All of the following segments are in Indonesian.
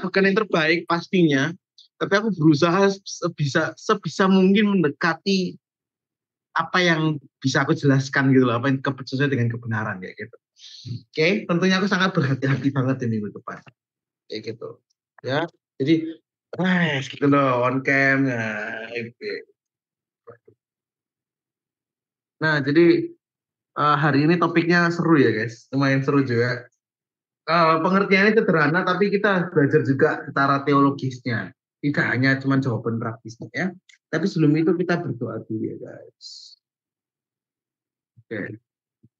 bukan yang terbaik pastinya, tapi aku berusaha sebisa mungkin mendekati apa yang bisa aku jelaskan gitu loh, apa yang sesuai dengan kebenaran kayak gitu. Oke, tentunya aku sangat berhati-hati banget di minggu depan kayak gitu ya. Jadi gitu loh on cam nah, nah jadi hari ini topiknya seru ya guys, lumayan seru juga. Pengertiannya sederhana tapi kita belajar juga secara teologisnya, tidak hanya cuma jawaban praktisnya ya. Tapi sebelum itu kita berdoa dulu ya guys. Oke.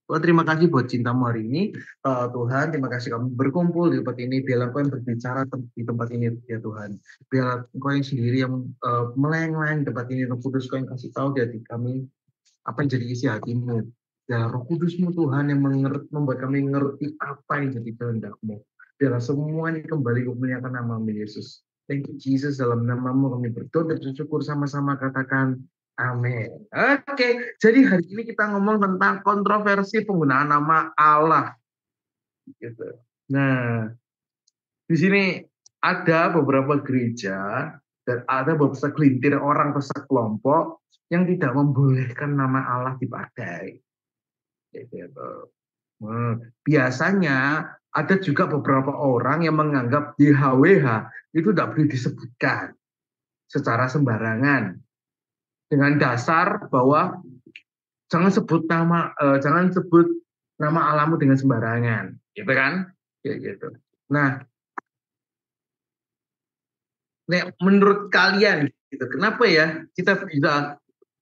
Oh, terima kasih buat cintamu hari ini, Tuhan. Terima kasih kami berkumpul di tempat ini. Biarlah Engkau yang berbicara di tempat ini, ya Tuhan. Biarlah Engkau yang sendiri yang melayang-layang di tempat ini. Roh Kudus, Kau yang kasih tahu di hati kami apa yang jadi isi hatimu. Ya, Roh Kudusmu Tuhan yang membuat kami mengerti apa yang jadi kehendak-Mu. Biarlah semua ini kembali memuliakan nama-Mu Yesus. Thank you Jesus, dalam nama-Mu kami berdoa dan bersyukur sama-sama katakan amin. Oke, jadi hari ini kita ngomong tentang kontroversi penggunaan nama Allah. Gitu. Nah, di sini ada beberapa gereja dan ada beberapa segelintir orang atau sekelompok yang tidak membolehkan nama Allah dipakai. Gitu. Biasanya ada juga beberapa orang yang menganggap YHWH itu tidak boleh disebutkan secara sembarangan dengan dasar bahwa jangan sebut nama Allahmu dengan sembarangan, gitu kan? Kayak gitu. Nah, menurut kalian, gitu, kenapa ya kita bisa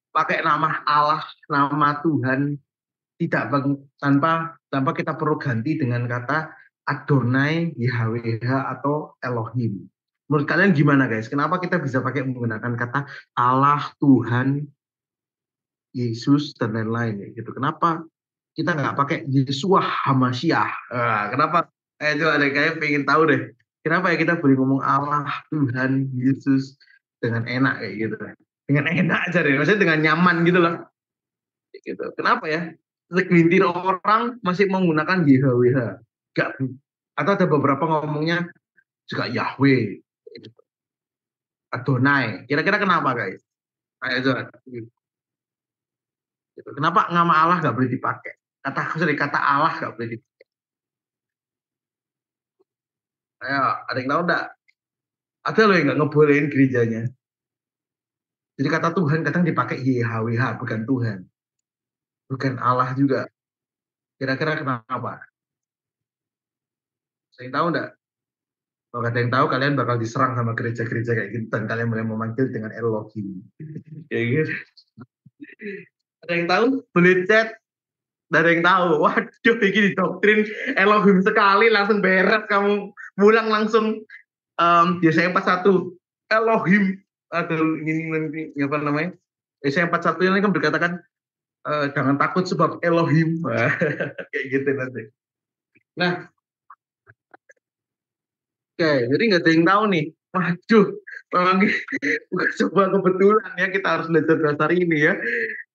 pakai nama Allah, nama Tuhan tidak tanpa kita perlu ganti dengan kata Adonai, YHWH atau Elohim. Menurut kalian gimana guys? Kenapa kita bisa pakai menggunakan kata Allah, Tuhan, Yesus dan lain-lain gitu? Kenapa kita nggak pakai Yesuah Hamasyiah? Kenapa? Itu ada kayak pengen tahu deh. Kenapa ya kita boleh ngomong Allah, Tuhan, Yesus dengan enak kayak gitu? Dengan enak aja deh, maksudnya dengan nyaman gitu loh. Gitu. Kenapa ya? Segelintir orang masih menggunakan YHWH. Gak, atau ada beberapa ngomongnya juga Yahweh, Adonai. Kira-kira kenapa guys? Ayo coba. Gitu. Kenapa nama Allah gak boleh dipakai? Kata Allah gak boleh dipakai. Ayo, ada yang tahu enggak? Ada loh yang gak ngebolehin gerejanya. Jadi kata Tuhan kadang dipakai YHWH, bukan Tuhan. Bukan Allah juga. Kira-kira kenapa? Saya tahu enggak? Kalau ada yang tahu, kalian bakal diserang sama gereja-gereja kayak gitu dan kalian mulai memanggil dengan Elohim. Kayak gitu. Ada yang tahu? Boleh chat. Ada yang tahu? Waduh, ini doktrin Elohim sekali, langsung beres kamu pulang langsung. Biasanya 41 Elohim atau ini apa namanya? Biasanya 41 ini kan berkatakan jangan takut sebab Elohim. Kayak gitu nanti. Nah, oke, jadi nggak ada yang tahu nih. Waduh, memang bukan sebuah kebetulan ya kita harus belajar dasar ini ya.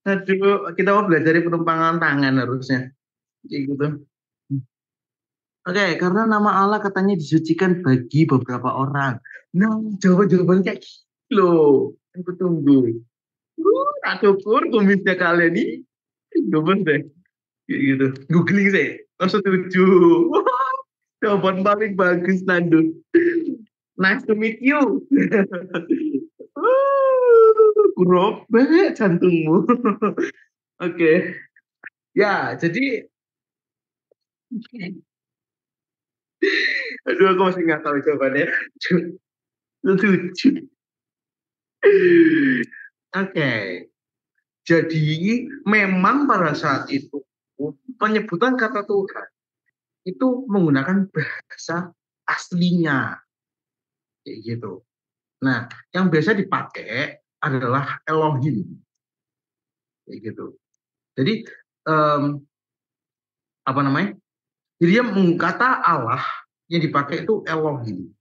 Aduh, kita mau belajar penumpangan tangan harusnya. Kayak gitu. Oke, karena nama Allah katanya disucikan bagi beberapa orang. Nah, jawaban-jawaban kayak gitu loh. Aku tunggu. Aku ukur kumisnya kalian nih. Gemes deh. Kayak gitu. Googling sih. Langsung setuju. Jawaban paling bagus, Nando. Nice to meet you. Kurang banget jantungmu. Oke. Ya, jadi aduh aku masih nggak tahu jawabannya. Lucu. Oke. Jadi memang pada saat itu penyebutan kata Tuhan itu menggunakan bahasa aslinya kayak gitu. Nah, yang biasa dipakai adalah Elohim kayak gitu. Jadi apa namanya? Jadi dia kata Allah yang dipakai itu Elohim.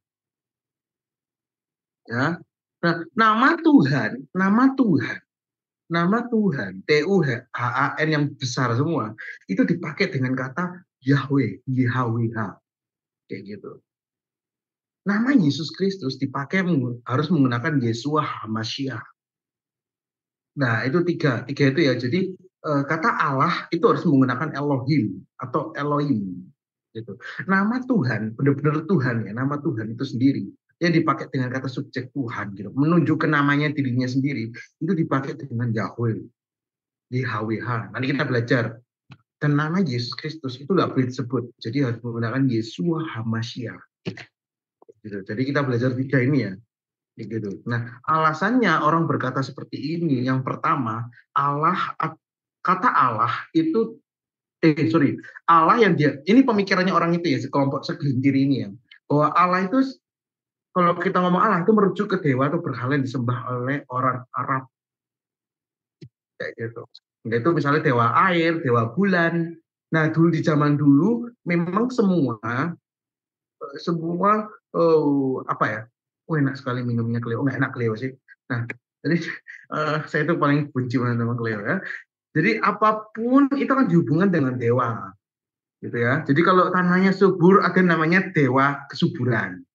Ya. Nah, nama Tuhan, Tuhan yang besar semua, itu dipakai dengan kata Yahweh, YHWH, kayak gitu. Nama Yesus Kristus dipakai harus menggunakan Yeshua HaMashiach. Nah, itu tiga itu ya. Jadi kata Allah itu harus menggunakan Elohim atau Elohim gitu. Nama Tuhan, benar-benar Tuhan ya, nama Tuhan itu sendiri yang dipakai dengan kata subjek Tuhan gitu, menunjukkan namanya dirinya sendiri itu dipakai dengan Yahweh, YHWH. Nanti kita belajar. Dan nama Yesus Kristus itu nggak boleh disebut, jadi harus menggunakan Yeshua HaMashiach. Gitu. Jadi kita belajar tiga ini ya. Gitu. Nah, alasannya orang berkata seperti ini, yang pertama, kata Allah itu, Allah yang dia, ini pemikirannya orang itu ya, sekelompok segelintir ini ya, bahwa Allah itu, kalau kita ngomong Allah itu merujuk ke dewa atau berhala yang disembah oleh orang Arab, kayak gitu. Itu misalnya dewa air, dewa bulan. Nah, dulu di zaman dulu memang semua apa ya? Oh, enak sekali minumnya Cleo. Nggak enak Cleo sih. Nah, jadi saya itu paling benci banget sama Cleo ya. Jadi apapun itu kan dihubungkan dengan dewa, gitu ya. Jadi kalau tanahnya subur ada namanya dewa kesuburan.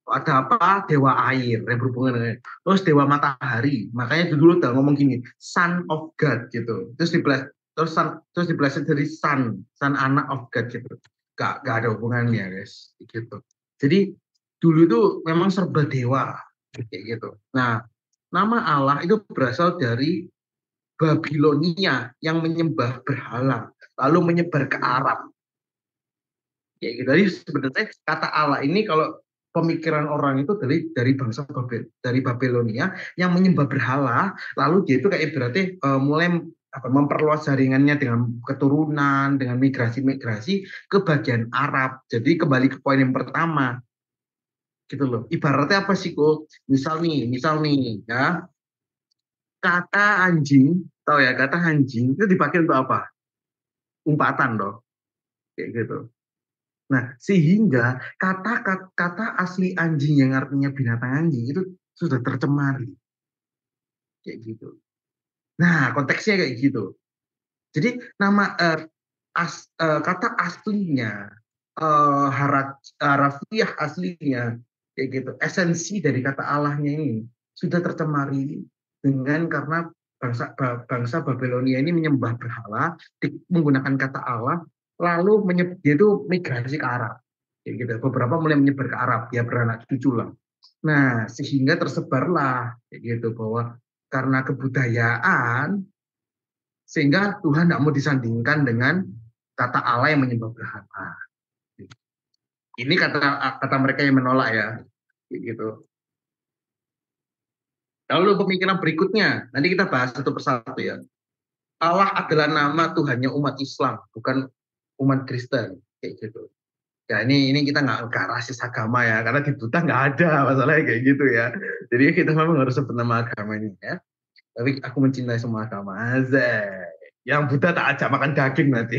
Ada apa? Dewa air yang berhubungan dengan terus dewa matahari. Makanya dulu udah ngomong gini, Son of God gitu. Terus dibelasin dari Son anak of God gitu. Gak ada hubungannya guys, gitu. Jadi dulu itu memang serba dewa kayak gitu. Nah, nama Allah itu berasal dari Babilonia yang menyembah berhala, lalu menyebar ke Arab. Ya gitu. Jadi sebenarnya kata Allah ini kalau pemikiran orang itu dari bangsa dari Babilonia yang menyembah berhala, lalu dia itu kayak berarti mulai memperluas jaringannya dengan keturunan, dengan migrasi-migrasi ke bagian Arab. Jadi kembali ke poin yang pertama, gitu loh. Ibaratnya apa sih kok? Misal nih, ya kata anjing, tahu ya kata anjing itu dipakai untuk apa? Umpatan loh, kayak gitu. Nah, sehingga kata asli anjing yang artinya binatang anjing itu sudah tercemari. Kayak gitu. Nah, konteksnya kayak gitu. Jadi nama kata aslinya, harafiah aslinya, kayak gitu. Esensi dari kata Allahnya ini sudah tercemari dengan karena bangsa Babilonia ini menyembah berhala menggunakan kata Allah, lalu dia itu migrasi ke Arab. Kayak gitu. Beberapa mulai menyebar ke Arab, ya beranak cucu lah. Nah, sehingga tersebarlah kayak gitu bahwa karena kebudayaan sehingga Tuhan tidak mau disandingkan dengan kata Allah yang menyembah berhala. Ini kata kata mereka yang menolak ya, gitu. Lalu pemikiran berikutnya, nanti kita bahas satu persatu ya. Allah adalah nama Tuhannya umat Islam, bukan umat Kristen, kayak gitu. Ya ini kita nggak rasis agama ya, karena di Buddha nggak ada masalahnya kayak gitu ya. Jadi kita memang harus sebut nama agama ini ya. Tapi aku mencintai semua agama. Azai. Yang Buddha tak ajak makan daging nanti.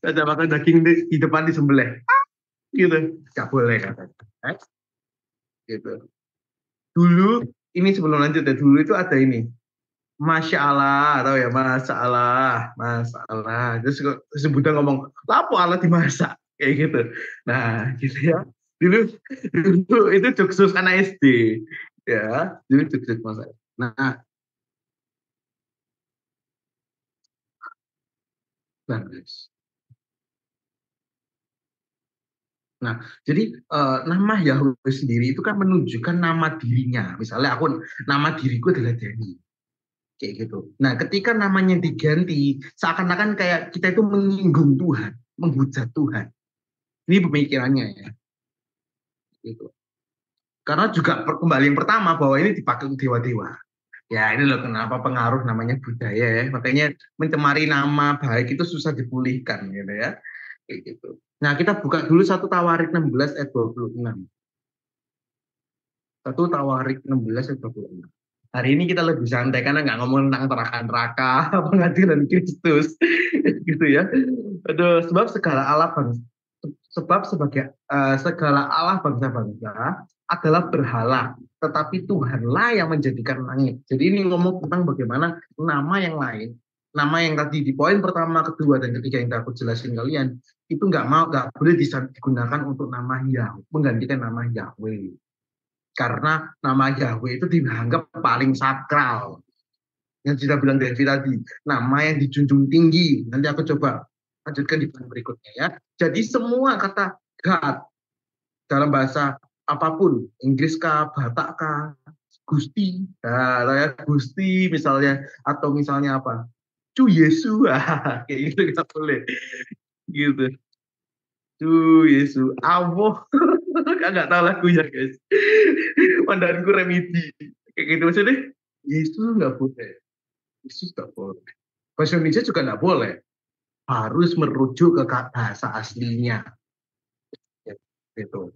Ada makan daging di depan disembelih gitu, nggak boleh katanya. Gitu. Dulu ini sebelum lanjut ya, dulu itu ada ini Masya Allah, tahu ya Masya Allah, Masya Allah. Terus Buddha ngomong, lapo Allah dimasak kayak gitu. Nah, gitu ya. Dulu itu joksus anak SD, ya. Dulu joksus masak. Nah, bagus. Nah, jadi nama Yahweh sendiri itu kan menunjukkan nama dirinya. Misalnya nama diriku adalah Denny, kayak gitu. Nah, ketika namanya diganti, seakan-akan kayak kita itu menyinggung Tuhan, menghujat Tuhan. Ini pemikirannya ya, gitu. Karena juga kembali yang pertama bahwa ini dipakai untuk dewa-dewa. Ya, ini loh kenapa pengaruh namanya budaya ya. Makanya mencemari nama baik itu susah dipulihkan gitu ya. Kayak gitu. Nah, kita buka dulu satu Tawarik 16 ayat 26. Satu Tawarik 16 ayat 26. Hari ini kita lebih santai karena nggak ngomong tentang neraka, pengadilan Kristus, gitu ya. Aduh, segala Allah bangsa-bangsa adalah berhala, tetapi Tuhanlah yang menjadikan langit. Jadi ini ngomong tentang bagaimana nama yang lain Nama yang tadi di poin pertama, kedua, dan ketiga yang aku jelasin kalian, itu nggak boleh digunakan untuk nama Yahweh, menggantikan nama Yahweh. Karena nama Yahweh itu dianggap paling sakral. Yang sudah bilang Devi tadi, nama yang dijunjung tinggi. Nanti aku coba lanjutkan di poin berikutnya ya. Jadi semua kata God dalam bahasa apapun, Inggris kah, Batak kah, Gusti, nah, ya, Gusti misalnya, atau misalnya apa, Cu Yesu, kayak gitu kita boleh, gitu. Cu Yesu, Avo, nggak tahu lagunya guys. Pandanganku remedi, kayak gitu maksudnya. Yesus nggak boleh, Yesus nggak boleh. Bahasa Indonesia juga nggak boleh, harus merujuk ke bahasa aslinya, gitu.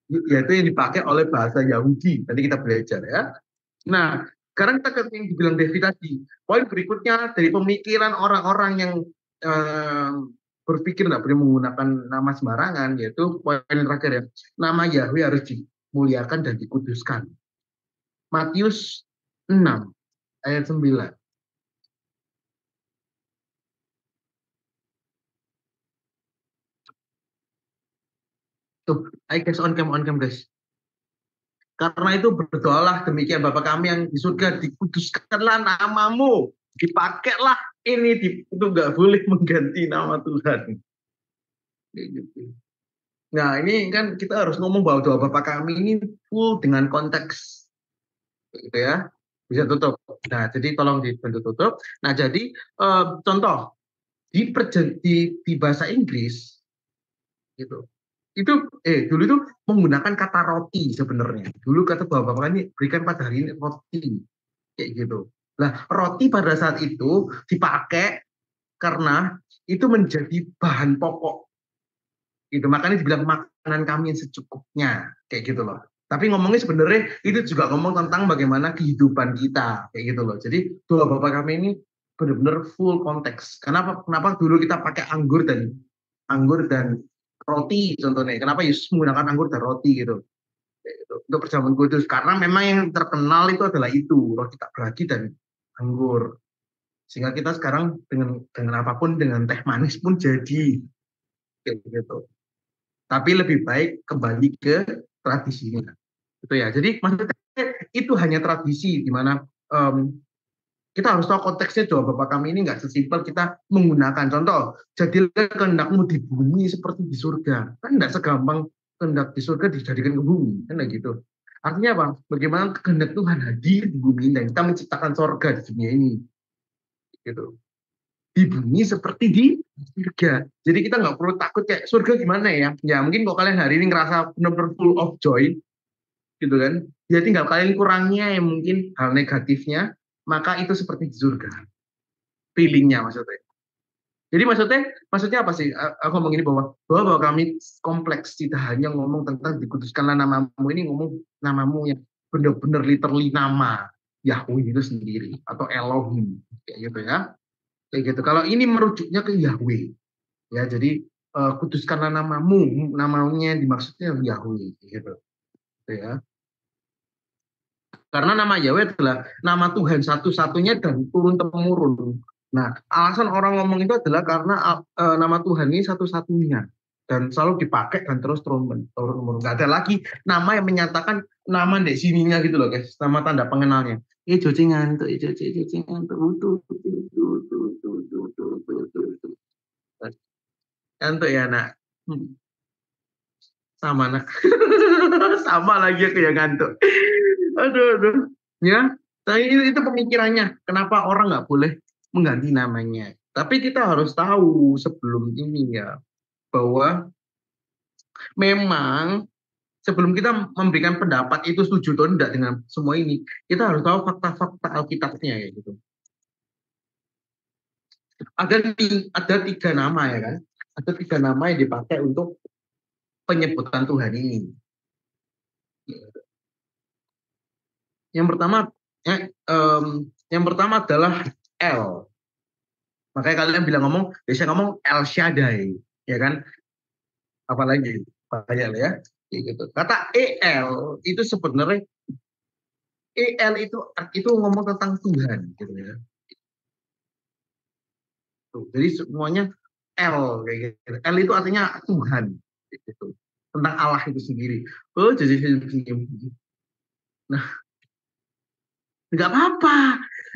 Yaitu yang dipakai oleh bahasa Yahudi. Tadi kita belajar ya. Nah, sekarang kita ke yang dibilang Devi tadi. Poin berikutnya dari pemikiran orang-orang yang eh, berpikir tidak boleh menggunakan nama sembarangan, yaitu poin terakhir ya. Nama Yahweh harus dimuliakan dan dikuduskan. Matius 6 ayat 9. Tuh, ayo guys, on cam guys. Karena itu berdoalah demikian Bapa kami yang di surga, dikuduskanlah namamu, dipakailah ini, itu nggak boleh mengganti nama Tuhan. Gitu. Nah ini kan kita harus ngomong bahwa doa Bapa kami ini full dengan konteks, gitu ya. Bisa tutup. Nah jadi tolong dibantu tutup. Nah jadi contoh di bahasa Inggris gitu. Itu dulu itu menggunakan kata roti sebenarnya. Dulu kata Bapak kami berikan pada hari ini roti, kayak gitu. Nah, roti pada saat itu dipakai karena itu menjadi bahan pokok. Gitu. Makanya dibilang makanan kami yang secukupnya, kayak gitu loh. Tapi ngomongnya sebenarnya itu juga ngomong tentang bagaimana kehidupan kita, kayak gitu loh. Jadi doa Bapak kami ini benar-benar full konteks. Kenapa dulu kita pakai anggur dan roti contohnya. Kenapa Yesus menggunakan anggur dan roti gitu? Untuk perjamuan kudus. Karena memang yang terkenal itu adalah itu, roti tak beragi dan anggur. Sehingga kita sekarang dengan apapun, dengan teh manis pun jadi kayak gitu. Tapi lebih baik kembali ke tradisinya. Gitu ya. Jadi maksudnya itu hanya tradisi di mana um, kita harus tahu konteksnya. Doa Bapak kami ini nggak sesimpel kita menggunakan contoh jadilah kehendakmu di bumi seperti di surga, kan nggak segampang kehendak di surga dijadikan ke bumi kan gitu. Artinya apa, bagaimana kehendak Tuhan hadir di bumi dan kita menciptakan surga di dunia ini gitu, di bumi seperti di surga. Jadi kita nggak perlu takut kayak surga gimana ya. Ya mungkin kalau kalian hari ini ngerasa benar-benar full of joy gitu kan, ya tinggal kalian kurangnya yang mungkin hal negatifnya, maka itu seperti di surga feelingnya maksudnya. Jadi maksudnya apa sih? Aku ngomong ini bahwa kami kompleks, tidak hanya ngomong tentang dikuduskanlah namamu, ini ngomong namamu yang benar-benar literally nama Yahweh itu sendiri atau Elohim kayak gitu ya. Kayak gitu. Kalau ini merujuknya ke Yahweh ya, jadi kuduskanlah namamu, namanya dimaksudnya Yahweh gitu ya. Karena nama Yahweh adalah nama Tuhan satu-satunya dan turun temurun. Nah, alasan orang ngomong itu adalah karena nama Tuhan ini satu-satunya dan selalu dipakai dan terus turun temurun. Gak ada lagi nama yang menyatakan nama di sininya gitu loh, guys. Nama tanda pengenalnya. Jocingan tuh, jocingan tuh, tuh ya nak. Sama nak. Sama lagi aku yang ngantuk. Aduh. Ya, tapi itu pemikirannya. Kenapa orang nggak boleh mengganti namanya? Tapi kita harus tahu sebelum ini ya, bahwa memang sebelum kita memberikan pendapat itu setuju atau tidak dengan semua ini, kita harus tahu fakta-fakta Alkitabnya ya gitu. Ada tiga nama ya kan? Ada tiga nama yang dipakai untuk penyebutan Tuhan ini. Yang pertama, ya, yang pertama adalah El. Makanya kalian bilang biasanya ngomong El Shaddai, ya kan? Apalagi banyak ya, gitu. Kata El itu sebenarnya El itu ngomong tentang Tuhan, gitu ya. Jadi semuanya L kayak gitu. L itu artinya Tuhan gitu. Tentang Allah itu sendiri. Oh, jadi senyum. Nah, nggak apa-apa.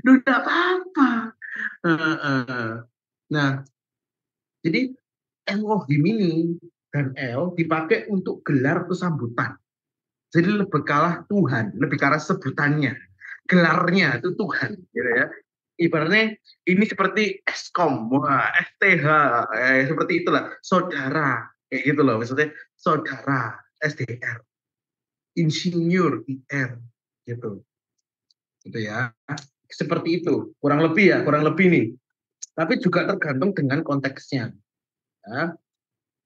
Duh, nggak apa-apa. Nah, jadi Elohim ini dan L dipakai untuk gelar atau sambutan. Jadi lebih kalah Tuhan, lebih kalah sebutannya. Gelarnya itu Tuhan, gitu ya. Ibaratnya ini seperti Eskom, wah, STH, seperti itulah, saudara, kayak gitu loh. Maksudnya saudara, SDR, insinyur, IR, gitu, gitu ya. Seperti itu, kurang lebih ya, kurang lebih nih. Tapi juga tergantung dengan konteksnya. Ya.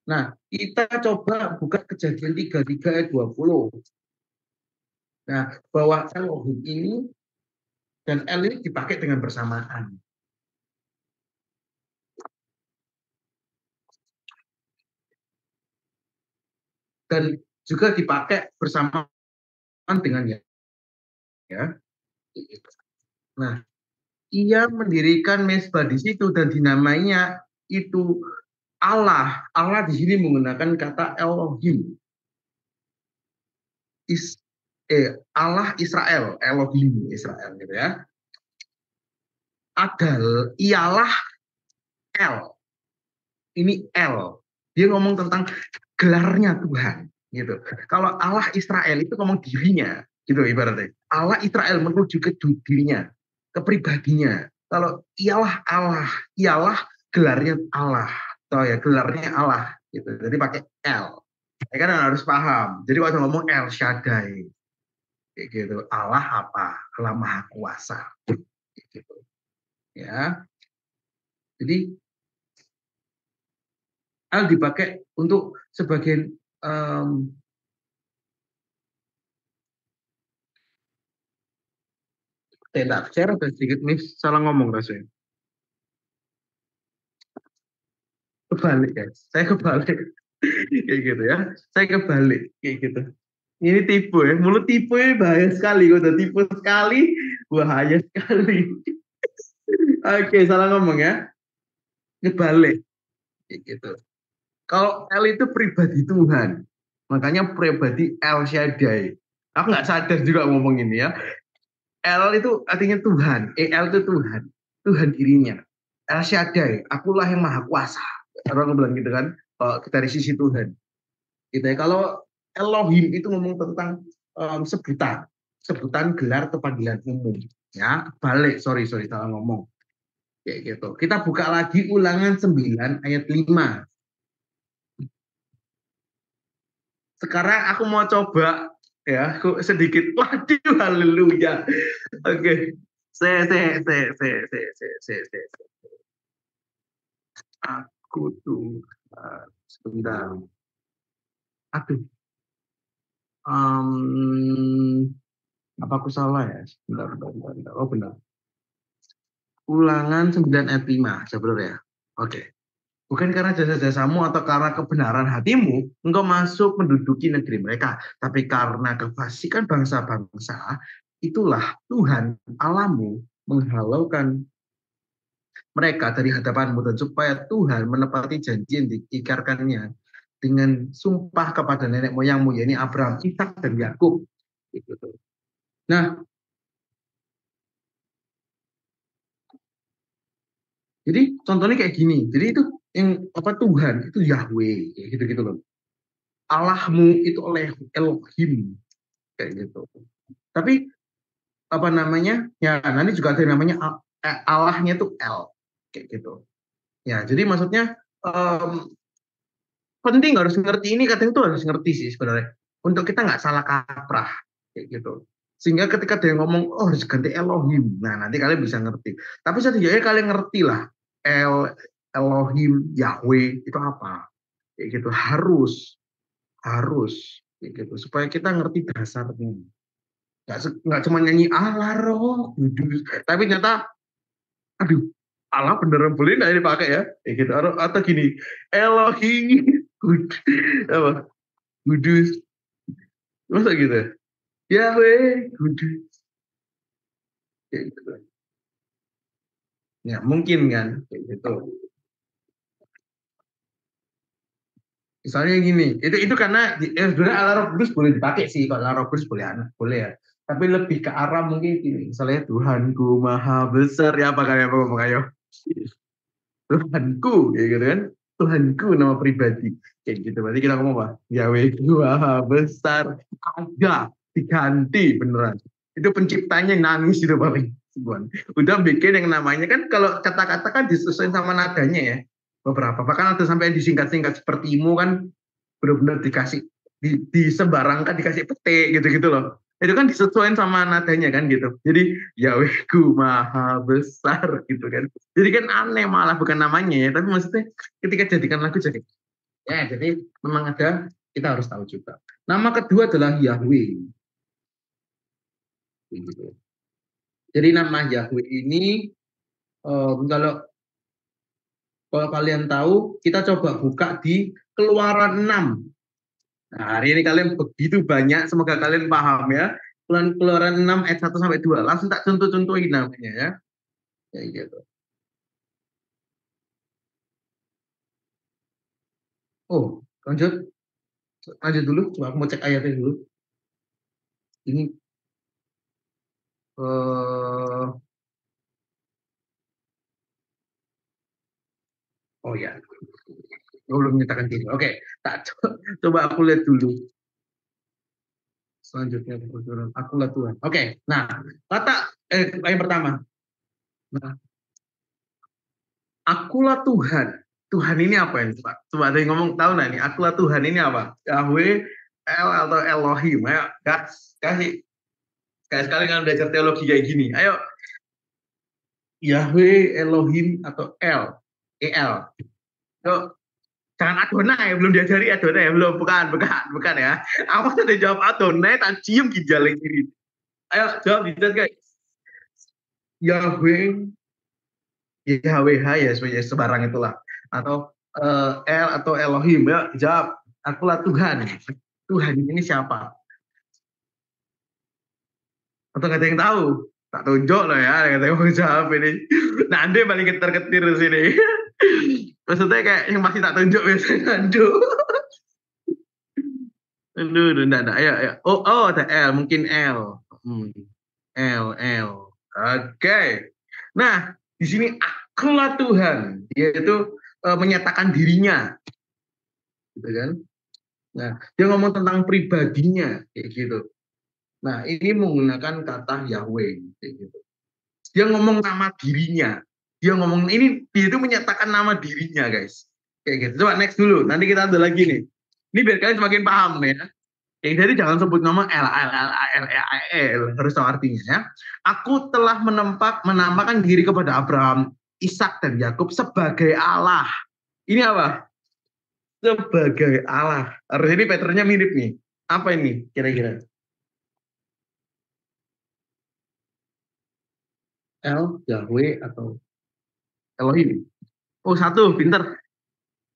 Nah, kita coba buka Kejadian 33 ayat 20. Nah, bahwa Elohim ini dan L ini dipakai dengan bersamaan. Dan juga dipakai bersamaan dengan ya. Nah, ia mendirikan mesbah di situ dan dinamainya itu Allah. Allah di sini menggunakan kata Elohim. Is, Allah Israel, Elohim Israel gitu ya. Ialah L. Ini L. Dia ngomong tentang gelarnya Tuhan gitu. Kalau Allah Israel itu ngomong dirinya gitu ibaratnya. Allah Israel menuju ke dirinya, ke pribadinya. Kalau ialah gelarnya Allah. Tahu ya, gelarnya Allah gitu. Jadi pakai L. Ya kan harus paham. Jadi waktu ngomong El Shaddai kayak gitu. Allah apa? Allah Maha Kuasa. Kayak gitu. Ya. Jadi L dipakai untuk sebagian um, tidak share dan sedikit miss salah ngomong rasanya. Kebalik guys, saya kebalik kayak gitu ya. Saya kebalik kayak gitu. Ini tipu ya, mulut tipu ini bahaya sekali. Udah tipu sekali, bahaya sekali. Oke, salah ngomong ya. Kebalik kayak gitu. Kalau L itu pribadi Tuhan, makanya pribadi El Shaddai. Aku nggak sadar juga ngomong ini ya. L itu artinya Tuhan, El itu Tuhan, Tuhan dirinya. El Shaddai, akulah yang maha kuasa. Orang bilang gitu kan, kalau dari sisi Tuhan. Gitu ya. Kalau Elohim itu ngomong tentang sebutan, sebutan gelar atau panggilan umum. Ya, balik, sorry salah ngomong. Kayak gitu. Kita buka lagi Ulangan 9 ayat 5. Sekarang aku mau coba ya, aku sedikit. Waduh, haleluya. Oke. Saya. Aku tuh sebentar. Aduh, apa aku salah ya? Sebentar. Oh benar. Ulangan 9 ayat 5 sebenarnya. Oke. Bukan karena jasa-jasamu atau karena kebenaran hatimu, engkau masuk menduduki negeri mereka. Tapi karena kefasikan bangsa-bangsa, itulah Tuhan Allahmu menghalaukan mereka dari hadapanmu dan supaya Tuhan menepati janji yang diikarkannya dengan sumpah kepada nenek moyangmu, yaitu Abraham, Ishak dan Yakub. Gitu. Nah, jadi contohnya kayak gini. Jadi itu yang apa Tuhan itu Yahweh, kayak gitu-gitu loh. Allahmu itu oleh Elohim, kayak gitu. Tapi apa namanya? Ya nanti juga ada yang namanya Allahnya itu El, kayak gitu. Ya, jadi maksudnya penting harus ngerti ini kadang tuh harus ngerti sih sebenarnya untuk kita nggak salah kaprah kayak gitu sehingga ketika dia ngomong oh harus ganti Elohim nah nanti kalian bisa ngerti tapi setidaknya kalian ngerti lah Elohim Yahweh itu apa kayak gitu harus kayak gitu supaya kita ngerti dasarnya nggak cuma nyanyi Allah roh kudus tapi ternyata aduh Allah beneran boleh nggak dipakai ya kayak gitu atau gini Elohim kudus apa kudus masa gitu Yahweh kudus kayak gitu ya mungkin kan kayak gitu Misalnya gini, itu karena sebenarnya Allah Roh Kudus boleh dipakai sih, kalau Allah Roh Kudus boleh anak, boleh ya. Tapi lebih ke arah mungkin gini, misalnya Tuhanku Maha Besar ya apa kayak apa ngomong ayo. Tuhanku, ya gitu kan? Tuhanku nama pribadi, kayak gitu. Berarti kita ngomong apa? Yahweh Maha Besar, ada diganti beneran. Itu penciptanya nangis itu paling. Udah bikin yang namanya kan kalau kata-kata kan disesuaikan sama nadanya ya. Beberapa bahkan ada sampai disingkat-singkat sepertimu kan benar-benar dikasih disebarangkan dikasih petik gitu-gitu loh itu kan disesuaikan sama nadanya kan gitu jadi Yahwehku maha besar gitu kan jadi kan aneh malah bukan namanya ya tapi maksudnya ketika jadikan lagu jadi ya jadi memang ada kita harus tahu juga nama kedua adalah Yahweh gitu. Jadi nama Yahweh ini kalau kalau kalian tahu kita coba buka di Keluaran 6. Nah, hari ini kalian begitu banyak, semoga kalian paham ya. Keluaran 6 ayat 1 sampai 2. Langsung tak contoh-contohin namanya ya. Kayak gitu. Oh, lanjut. Lanjut dulu. Coba aku mau cek ayatnya dulu. Ini oh ya, aku belum menyatakan diri. Oke, tak coba aku lihat dulu. Selanjutnya akulah Tuhan. Oke, nah kata yang pertama. Nah, akulah Tuhan. Tuhan ini apa ini, Pak? Coba ada yang ngomong tahu nggak nih? Akulah Tuhan ini apa? Yahweh, El atau Elohim? Ayo, kasih. Sekali-sekali kan belajar teologi kayak gini. Ayo, Yahweh, Elohim atau El? El. Yuk, jangan Adonai, belum diajari Adonai, belum, bukan ya. Aku tadi jawab Adonai, tak cium ginjal yang kiri. Ayo, jawab bisa guys. Yahweh, YHWH ya sebenarnya sebarang itulah atau El atau Elohim ya jawab akulah Tuhan. Tuhan ini siapa atau nggak ada yang tahu tak tunjuk loh ya nggak ada yang mau jawab ini nanti paling ketir-ketir di sini maksudnya kayak yang masih tak tunjuk biasanya aduh enggak ayo, ayo. Oh ada L mungkin L L oke. Nah di sini akulah Tuhan yaitu menyatakan dirinya gitu kan. Nah, dia ngomong tentang pribadinya kayak gitu. Nah, ini menggunakan kata Yahweh kayak gitu. Dia ngomong nama dirinya. Dia ngomong ini dia itu menyatakan nama dirinya, guys. Kayak gitu. Coba next dulu. Nanti kita ada lagi nih. Ini biar kalian semakin paham nih ya. Jadi jangan sebut nama L harus tahu artinya ya. Aku telah menampakkan diri kepada Abraham, Ishak dan Yakub sebagai Allah. Ini apa? Sebagai Allah. Harus ini patternnya mirip nih. Apa ini kira-kira? El, Yahweh atau Elohim? Oh satu, pinter.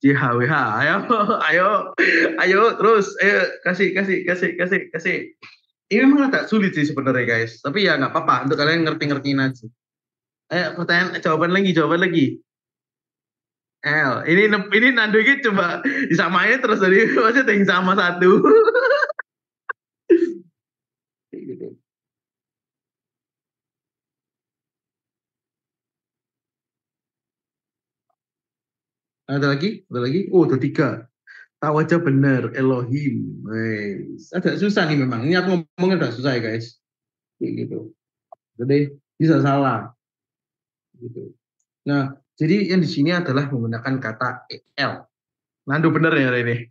JHWH. Ayo, ayo, ayo terus. Ayo kasih. Ini memang agak sulit sih sebenarnya guys. Tapi ya nggak apa-apa. Untuk kalian ngerti-ngertiin aja. Ayo pertanyaan, jawaban lagi. L. Ini Nando ini coba disamain terus tadi masih ada yang sama satu. Ada lagi? Ada lagi? Oh, ada tiga. Tahu aja bener Elohim. Wes. Agak susah nih memang. Ini aku ngomongnya agak susah ya guys. Kayak gitu. Jadi bisa salah. Gitu. Nah, jadi yang di sini adalah menggunakan kata L. Nandu bener ya ini.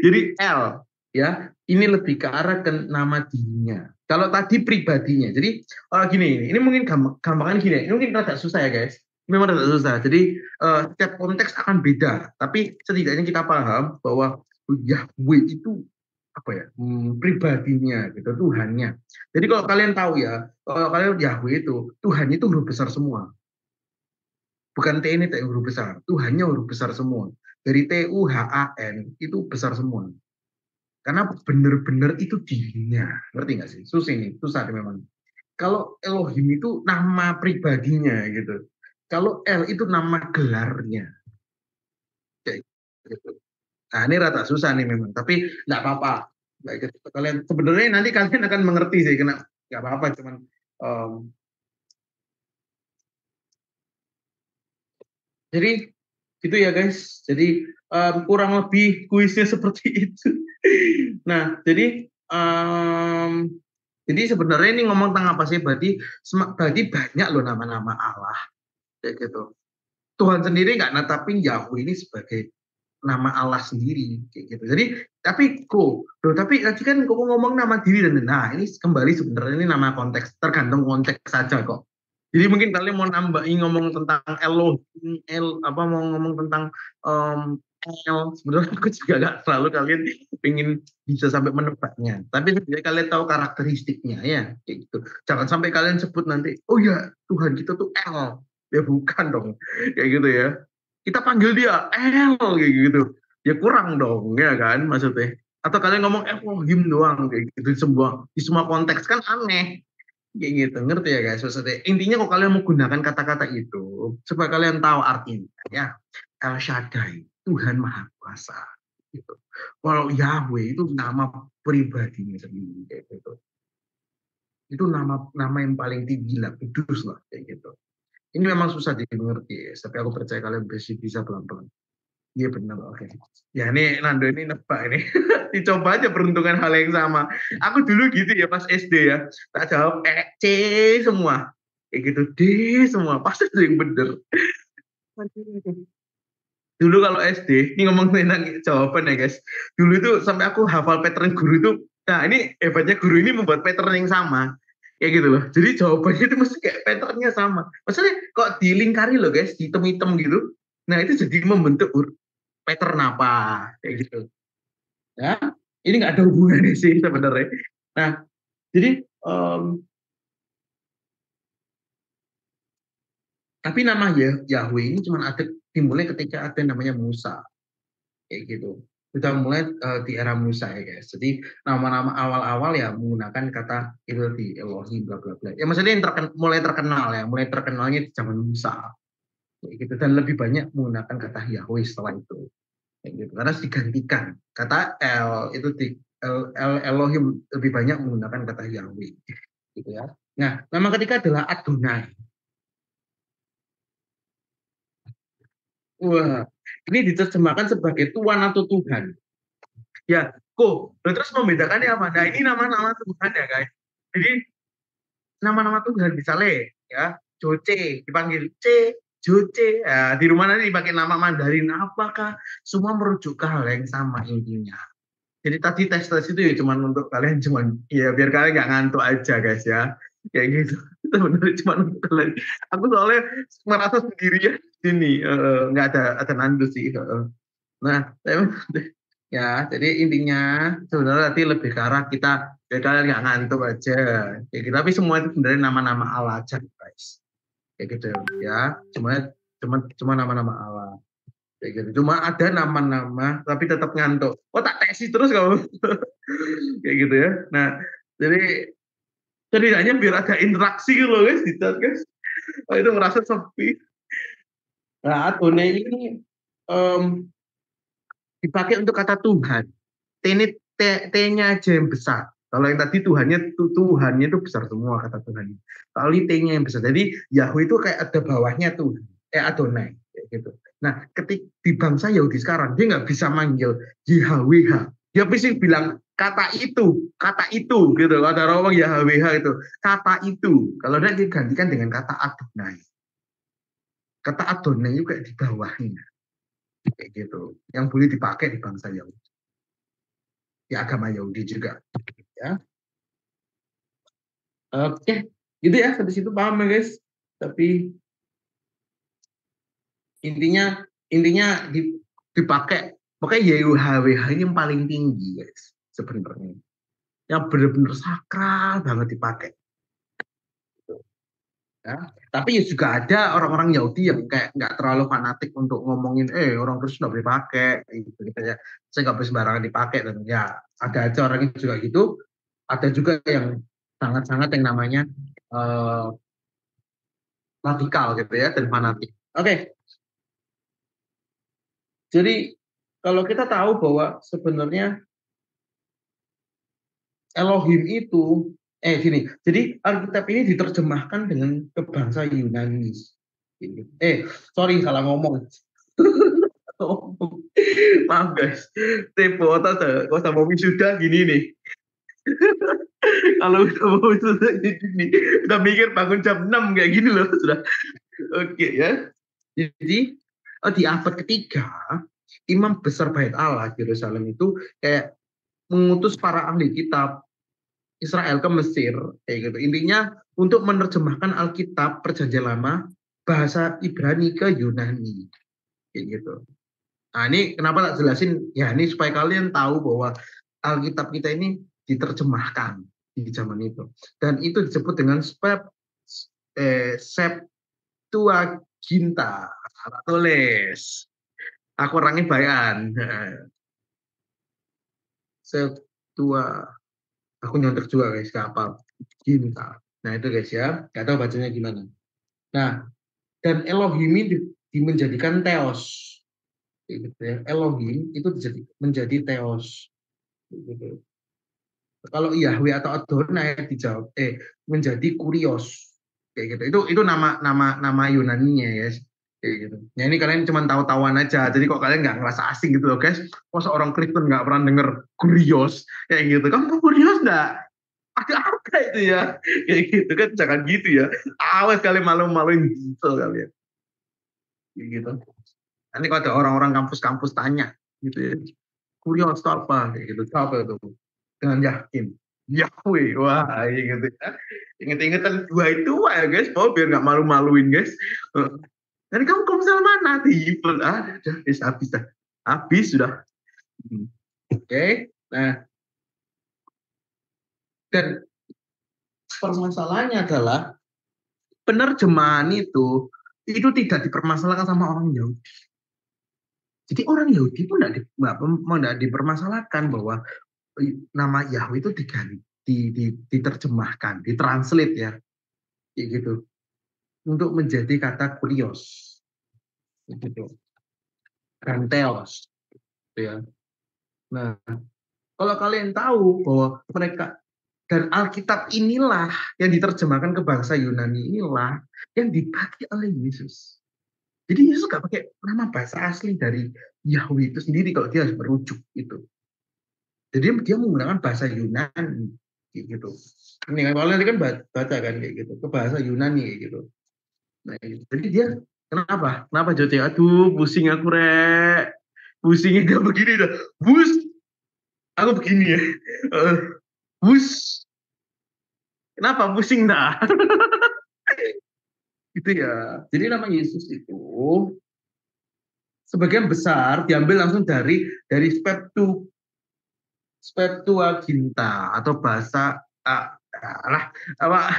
Jadi L ya, ini lebih ke arah ke nama dirinya. Kalau tadi pribadinya. Jadi gini, ini mungkin gampangan gini. Ini mungkin rada susah ya guys. Memang rada susah. Jadi setiap konteks akan beda. Tapi setidaknya kita paham bahwa Yahweh itu apa ya pribadinya gitu Tuhannya. Jadi kalau kalian tahu ya, kalau kalian Yahweh itu Tuhan itu huruf besar semua. Bukan T ini T huruf besar, Tuhannya huruf besar semua. Dari TUHAN itu besar semua. Karena benar-benar itu dirinya. Ngerti nggak sih? Susah ini, susah memang. Kalau Elohim itu nama pribadinya gitu. Kalau El itu nama gelarnya. gitu. Nah ini rada susah nih memang, tapi nggak apa-apa. Baik, gitu. Kalian sebenarnya nanti kalian akan mengerti sih, kena nggak apa-apa, cuman um, jadi gitu ya guys. Jadi kurang lebih kuisnya seperti itu. Nah, jadi sebenarnya ini ngomong tentang apa sih? Berarti banyak loh nama-nama Allah kayak gitu. Tuhan sendiri nggak netapin Yahweh ini sebagai nama Allah sendiri kayak gitu. Jadi tapi tadi kan kok ngomong nama diri dan nah ini kembali sebenarnya ini nama konteks, tergantung konteks saja kok. Jadi mungkin kalian mau nambahin ngomong tentang Elohim, apa mau ngomong tentang um, sebenarnya aku juga nggak selalu kalian ingin bisa sampai menebaknya. Tapi sebenarnya kalian tahu karakteristiknya ya, kayak gitu. Jangan sampai kalian sebut nanti, oh ya Tuhan kita tuh El, ya bukan dong, kayak gitu ya. Kita panggil dia El kayak gitu, ya kurang dong ya kan maksudnya. Atau kalian ngomong Elohim doang kayak gitu di semua konteks kan aneh kayak gitu, ngerti ya guys maksudnya. Intinya kok kalian menggunakan kata-kata itu supaya kalian tahu artinya ya. El Shaddai, Tuhan Maha Kuasa gitu. Kalau Yahweh itu nama pribadinya sendiri kayak gitu. Itu nama yang paling tinggi lah, kudus lah kayak gitu. Ini memang susah dimengerti ya, tapi aku percaya kalian bisa pelan-pelan. Iya benar, oke. Ya ini Nando ini nebak ini. Dicoba aja peruntungan hal yang sama. Aku dulu gitu ya pas SD ya. Tak jawab C semua. Kayak gitu D semua. Pasti ada yang bener. Dulu kalau SD, ini ngomong tentang jawaban ya guys. Dulu itu sampai aku hafal pattern guru itu. Nah ini hebatnya guru ini membuat pattern yang sama. Kayak gitu loh. Jadi jawabannya itu mesti kayak patternnya sama. Maksudnya kok dilingkari loh guys, hitam-hitam gitu. Nah itu jadi membentuk pattern apa. Kayak gitu. Ya, ini nggak ada hubungannya sih sebenarnya. Nah, jadi tapi nama Yahweh ini cuma ada dimulai ketika ada namanya Musa, kayak gitu. Kita mulai di era Musa ya guys. Jadi nama-nama awal-awal ya menggunakan kata itu di Elohim bla bla bla. Ya maksudnya yang mulai terkenal ya, mulai terkenalnya di zaman Musa, kayak gitu. Dan lebih banyak menggunakan kata Yahweh setelah itu, kayak gitu. Karena digantikan kata El itu di Elohim lebih banyak menggunakan kata Yahweh, gitu ya. Nah, nama ketiga adalah Adonai. Wah, ini diterjemahkan sebagai Tuhan atau Tuhan. Ya, terus membedakannya apa? Nah, ini nama-nama Tuhan ya, guys. Jadi, nama-nama Tuhan, misalnya, ya, Joce, dipanggil Joce. Ya, di rumah nanti dipakai nama Mandarin, apakah semua merujuk ke hal yang sama intinya. Jadi tadi tes-tes itu ya cuman untuk kalian ya biar kalian nggak ngantuk aja guys ya. Kayak gitu. Sebenarnya cuma untuk kalian. Aku soalnya merasa sendirian di sini. Nggak ada Nando sih. Nah, ya jadi intinya sebenarnya tadi lebih ke arah kita biar kalian nggak ngantuk aja. Kayak gitu. Tapi semua itu sebenarnya nama-nama Allah aja guys. Kayak gitu ya. Cuma nama-nama Allah kayak gitu. Cuma ada nama-nama tapi tetap ngantuk. Oh tak tesis terus kamu. Kayak gitu ya. Nah, jadi ceritanya biar ada interaksi gitu loh guys di chat guys. Oh, itu merasa sepi. Nah, Adone ini em, dipakai untuk kata Tuhan. T ini T-nya aja yang besar. Kalau yang tadi Tuhannya itu besar semua kata Tuhan. Kalau ini T-nya yang besar. Jadi Yahweh itu kayak ada bawahnya Tuhan. Adonai kayak gitu. Nah, ketika di bangsa Yahudi sekarang dia nggak bisa manggil YHWH. Dia pasti bilang kata itu gitu. Ada orang YHWH itu, kata itu. Kalau dia digantikan dengan kata Adonai. Kata Adonai itu kayak di bawahnya kayak gitu. Yang boleh dipakai di bangsa Yahudi. Di agama Yahudi juga. Ya. Oke, gitu ya. Sampai situ paham ya guys. Tapi intinya intinya dipakai makanya YHWH ini yang paling tinggi guys sebenarnya, yang benar-benar sakral banget dipakai ya. Tapi ya juga ada orang-orang Yahudi yang kayak nggak terlalu fanatik untuk ngomongin orang Kristen nggak boleh pakai gitu ya, saya nggak boleh sembarangan dipakai, dan ya ada aja orang yang juga gitu. Ada juga yang sangat-sangat yang namanya uh, radikal gitu ya dan fanatik. Oke, jadi kalau kita tahu bahwa sebenarnya Elohim itu, gini, jadi Alkitab ini diterjemahkan dengan ke bahasa Yunani. Sorry, salah ngomong. Maaf guys, tempo otak kok sama wisuda gini nih. Kalau udah mau wisuda gini, udah mikir bangun jam 6 kayak gini loh sudah. Oke ya. Jadi di abad ketiga, Imam Besar Bait Allah Yerusalem itu kayak mengutus para ahli kitab Israel ke Mesir kayak gitu. Intinya untuk menerjemahkan Alkitab Perjanjian Lama bahasa Ibrani ke Yunani kayak gitu. Nah, ini kenapa tak jelasin? Ya, ini supaya kalian tahu bahwa Alkitab kita ini diterjemahkan di zaman itu. Dan itu disebut dengan Septuaginta. Salah tulis. Aku orangnya bayan. Septua. Aku nyontek juga guys, kapal. Ginta. Nah itu guys ya. Gak tahu bacanya gimana. Nah, dan Elohim ini menjadikan Theos. Gitu ya. Elohim itu menjadi Theos. Gitu. Kalau Yahweh atau Adonai dijawab menjadi Kurios kayak gitu. Itu nama Yunaninya ya. Kayak gitu. Ya ini kalian cuma tahu-tahuan aja. Jadi kok kalian nggak ngerasa asing gitu loh guys. Masa orang Kristen nggak pernah denger Kurios kayak gitu. Kamu Kurios nggak? Ada apa itu ya? Kayak gitu kan jangan gitu ya. Awas kalian malu-maluin gitu kalian. Kayak gitu. Nanti kalau ada orang-orang kampus-kampus tanya gitu ya. Kurios itu apa? Kayak gitu. Apa itu? Dengan yakin. Yahweh, wah gitu ya. Ingat-ingatan dua itu ya guys, oh biar nggak malu-maluin guys. Jadi kamu komsel mana? Tipe, udah, habis dah. Habis sudah. Oke. Nah, dan permasalahannya adalah penerjemahan itu tidak dipermasalahkan sama orang Yahudi. Jadi orang Yahudi pun tidak dipermasalahkan bahwa nama Yahweh itu diganti, diterjemahkan, ditranslate ya, kayak gitu, untuk menjadi kata kurios, gitu, ganteos, gitu ya. Nah, kalau kalian tahu bahwa mereka dan Alkitab inilah yang diterjemahkan ke bahasa Yunani inilah yang dipakai oleh Yesus. Jadi Yesus gak pakai nama bahasa asli dari Yahweh itu sendiri kalau dia harus merujuk itu. Jadi dia menggunakan bahasa Yunani gitu. Ini kan kalau nanti kan baca kan kayak gitu ke bahasa Yunani kayak gitu. Nah, jadi dia kenapa? Kenapa Jote? Aduh, pusing aku rek. Pusingnya dia begini dah. Bus, aku begini ya. Bus, kenapa pusing dah? Gitu ya. Jadi nama Yesus itu sebagian besar diambil langsung dari Septuaginta atau bahasa apa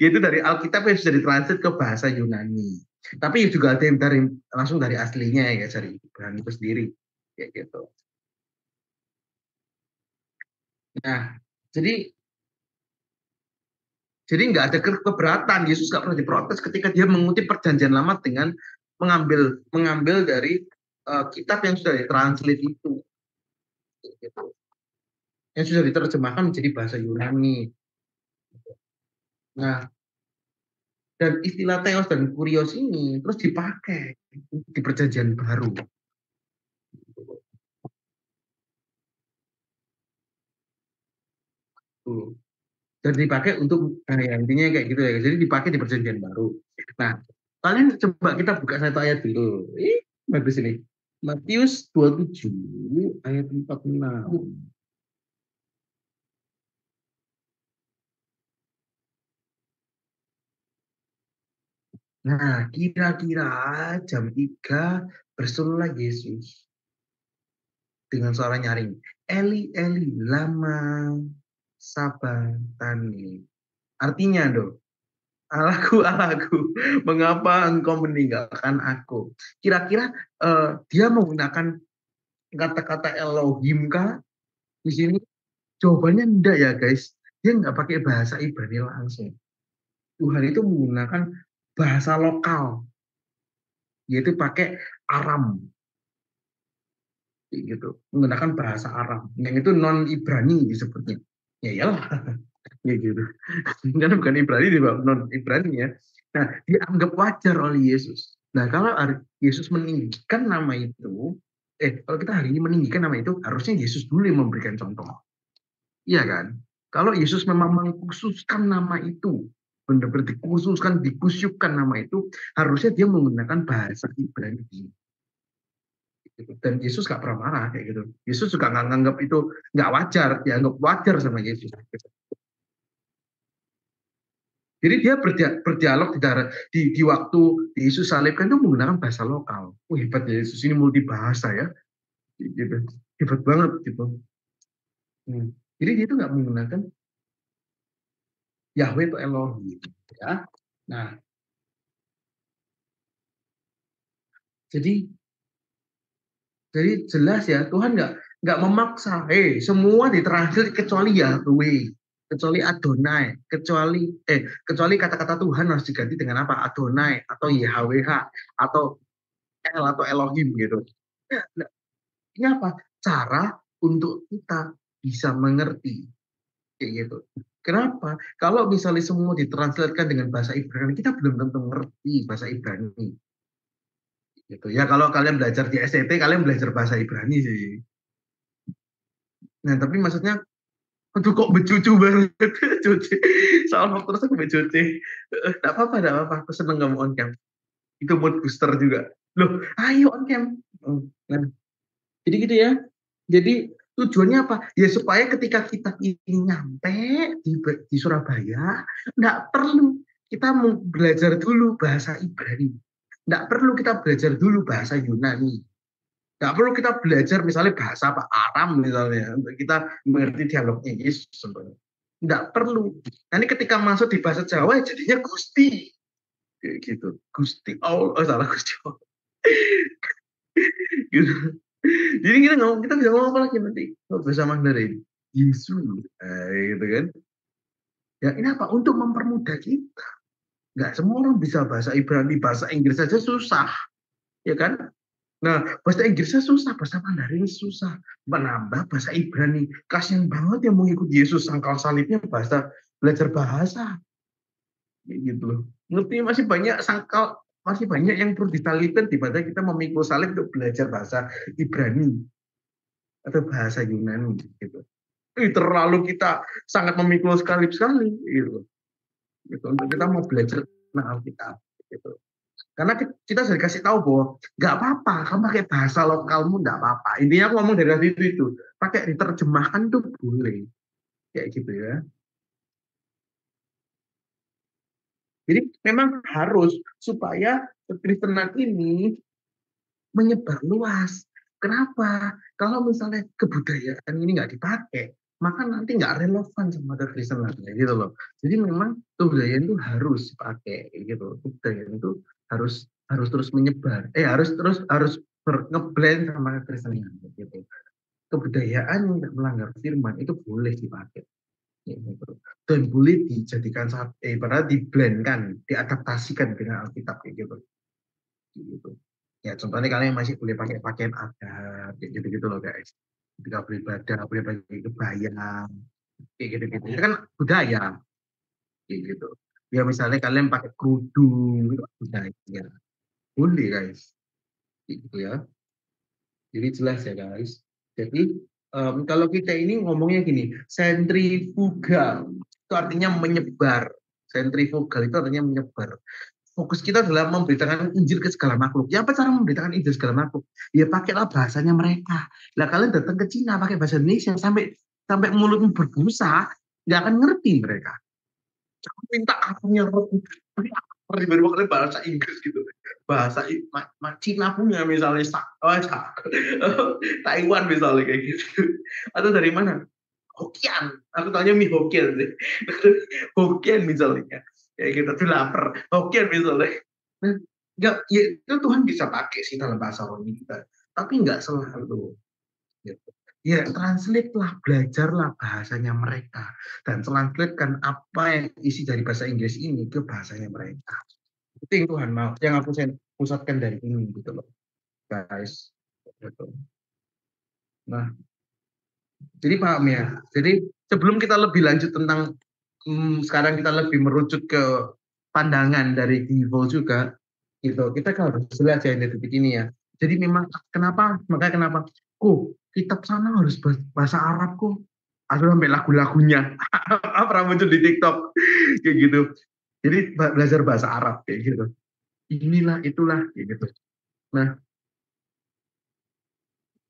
yaitu dari Alkitab yang sudah ditranslate ke bahasa Yunani. Tapi juga ada yang langsung dari aslinya ya guys, dari Ibrani itu sendiri kayak gitu. Nah, jadi nggak ada keberatan. Yesus nggak pernah diprotes ketika dia mengutip Perjanjian Lama dengan mengambil dari kitab yang sudah ditranslate itu, gitu. Yang sudah diterjemahkan menjadi bahasa Yunani. Nah, dan istilah teos dan kurios ini terus dipakai di Perjanjian Baru. Dan dipakai untuk ya, intinya kayak gitu ya. Jadi dipakai di Perjanjian Baru. Nah, kalian coba kita buka satu ayat dulu. Bagus ini. Matius 27 ayat 46. Nah, kira-kira jam 3 berserulah Yesus dengan suara nyaring. Eli, Eli, lama sabachthani. Artinya dong, Allahku, Allahku, mengapa engkau meninggalkan aku? Kira-kira dia menggunakan kata-kata Elohim kah di sini? Jawabannya enggak ya guys. Dia nggak pakai bahasa Ibrani langsung. Tuhan itu menggunakan bahasa lokal, yaitu pakai Aram. gitu, menggunakan bahasa Arab yang itu non Ibrani disebutnya. Ya iyalah, ya gitu. Karena bukan Ibrani, non Ibrani ya. Nah, dianggap wajar oleh Yesus. Nah, kalau Yesus meninggikan nama itu, kalau kita hari ini meninggikan nama itu, harusnya Yesus dulu yang memberikan contoh. Iya kan? Kalau Yesus memang mengkhususkan nama itu, benar-benar dikhususkan, dikusyukkan nama itu, harusnya dia menggunakan bahasa Ibrani. Dan Yesus gak pernah marah kayak gitu. Yesus juga nggak nganggap itu nggak wajar, dianggap wajar sama Yesus. Jadi dia berdialog di waktu Yesus salibkan itu menggunakan bahasa lokal. Hebat ya, Yesus ini multi bahasa ya, gitu. Hebat banget gitu. Jadi dia itu nggak menggunakan Yahweh atau Elohim, ya. Nah, jadi jelas ya, Tuhan nggak memaksa. Semua ditranslate kecuali Yahweh, kecuali Adonai, kecuali kata-kata Tuhan harus diganti dengan apa? Adonai atau YHWH atau El atau Elohim gitu. Nah, ini apa? Cara untuk kita bisa mengerti kayak gitu. Kenapa? Kalau misalnya semua ditranslatekan dengan bahasa Ibrani, kita belum tentu ngerti bahasa Ibrani. Gitu. Ya kalau kalian belajar di SCT, kalian belajar bahasa Ibrani sih. Nah, tapi maksudnya, aduh kok becucu banget, cuci. Soal waktu terus aku becuci. Tidak apa-apa, tidak apa-apa. Aku seneng kamu on cam. Itu mood booster juga. Loh, ayo on cam. Nah, jadi gitu ya. Jadi tujuannya apa? Ya supaya ketika kita ini nyampe di Surabaya, nggak perlu kita belajar dulu bahasa Ibrani. Nggak perlu kita belajar dulu bahasa Yunani. Nggak perlu kita belajar misalnya bahasa apa Aram misalnya untuk kita mengerti dialognya Yesus sebenarnya. Nggak perlu. Nanti ketika masuk di bahasa Jawa jadinya Gusti. Kayak gitu. Gusti Allah. Oh, salah Gusti Allah. Gitu. Jadi kita bisa ngomong apa lagi nanti? Bahasa Mandarin. Yesus. Gitu kan. Ya ini apa? Untuk mempermudah kita. Nggak semua orang bisa bahasa Ibrani, bahasa Inggris saja susah. Ya kan? Nah, bahasa Inggrisnya susah, bahasa Mandarin susah. Menambah bahasa Ibrani. Kasian banget yang mengikuti Yesus sangkal salibnya belajar bahasa. Gitu loh. Ngerti masih banyak yang perlu disalibkan daripada kita memikul salib untuk belajar bahasa Ibrani atau bahasa Yunani gitu. Terlalu kita sangat memikul salib sekali gitu. Gitu. Untuk kita mau belajar tentang Alkitab gitu. Karena kita sudah dikasih tahu bahwa nggak apa-apa, kamu pakai bahasa lokalmu nggak apa-apa. Intinya aku ngomong dari tadi itu, pakai diterjemahkan tuh boleh, kayak gitu ya. Jadi memang harus supaya kekristenan ini menyebar luas. Kenapa? Kalau misalnya kebudayaan ini nggak dipakai, maka nanti nggak relevan sama kekristenan, gitu loh. Jadi memang kebudayaan itu harus dipakai, gitu. Kebudayaan itu harus harus terus menyebar, harus ngeblend sama kekristenan, gitu. Kebudayaan yang tidak melanggar firman itu boleh dipakai, gitu. Dan boleh dijadikan padahal diblendkan, diadaptasikan dengan Alkitab, gitu. Gitu. Ya contohnya kalian masih boleh pakai pakaian adat kayak gitu-gitu loh guys. Ketika beribadah boleh pakai kebaya kayak gitu-gitu. Itu kan budaya kayak gitu. Ya misalnya kalian pakai kerudung itu kan budaya. Boleh guys. Kayak gitu ya. Jadi jelas ya guys. Jadi kalau kita ini ngomongnya gini, sentrifugal itu artinya menyebar. Sentrifugal itu artinya menyebar. Fokus kita adalah memberitakan Injil ke segala makhluk. Ya apa cara memberitakan Injil segala makhluk? Ya pakailah bahasanya mereka. Lah kalian datang ke Cina pakai bahasa Indonesia sampai sampai mulutmu berbusa, nggak akan ngerti mereka. Jangan minta akunya baru kalian bahasa Inggris gitu. Bahasa Cina punya misalnya Taiwan misalnya kayak gitu. Atau dari mana? Hokian. Aku tanya mie Hokian sih. Hokian misalnya. Kayak gitu tuh lapar. Hokian misalnya. Nah, nggak, ya, itu Tuhan bisa pakai sih dalam bahasa rohani kita. Tapi nggak selalu. Gitu. Ya, translate lah, belajarlah bahasanya mereka. Dan translatekan apa yang isi dari bahasa Inggris ini ke bahasanya mereka. Itu yang Tuhan mau. Yang aku pusatkan dari ini gitu loh. Guys. Gitu. Nah, jadi paham ya. Jadi sebelum kita lebih lanjut tentang sekarang kita lebih merucut ke pandangan dari Givo juga, gitu. Kita harus jelas ya di titik ini ya. Jadi memang makanya kenapa, kitab sana harus bahasa Arab kok. Ada sampai lagu-lagunya pernah muncul di TikTok kayak gitu. Jadi belajar bahasa Arab kayak gitu. Inilah itulah kayak gitu. Nah,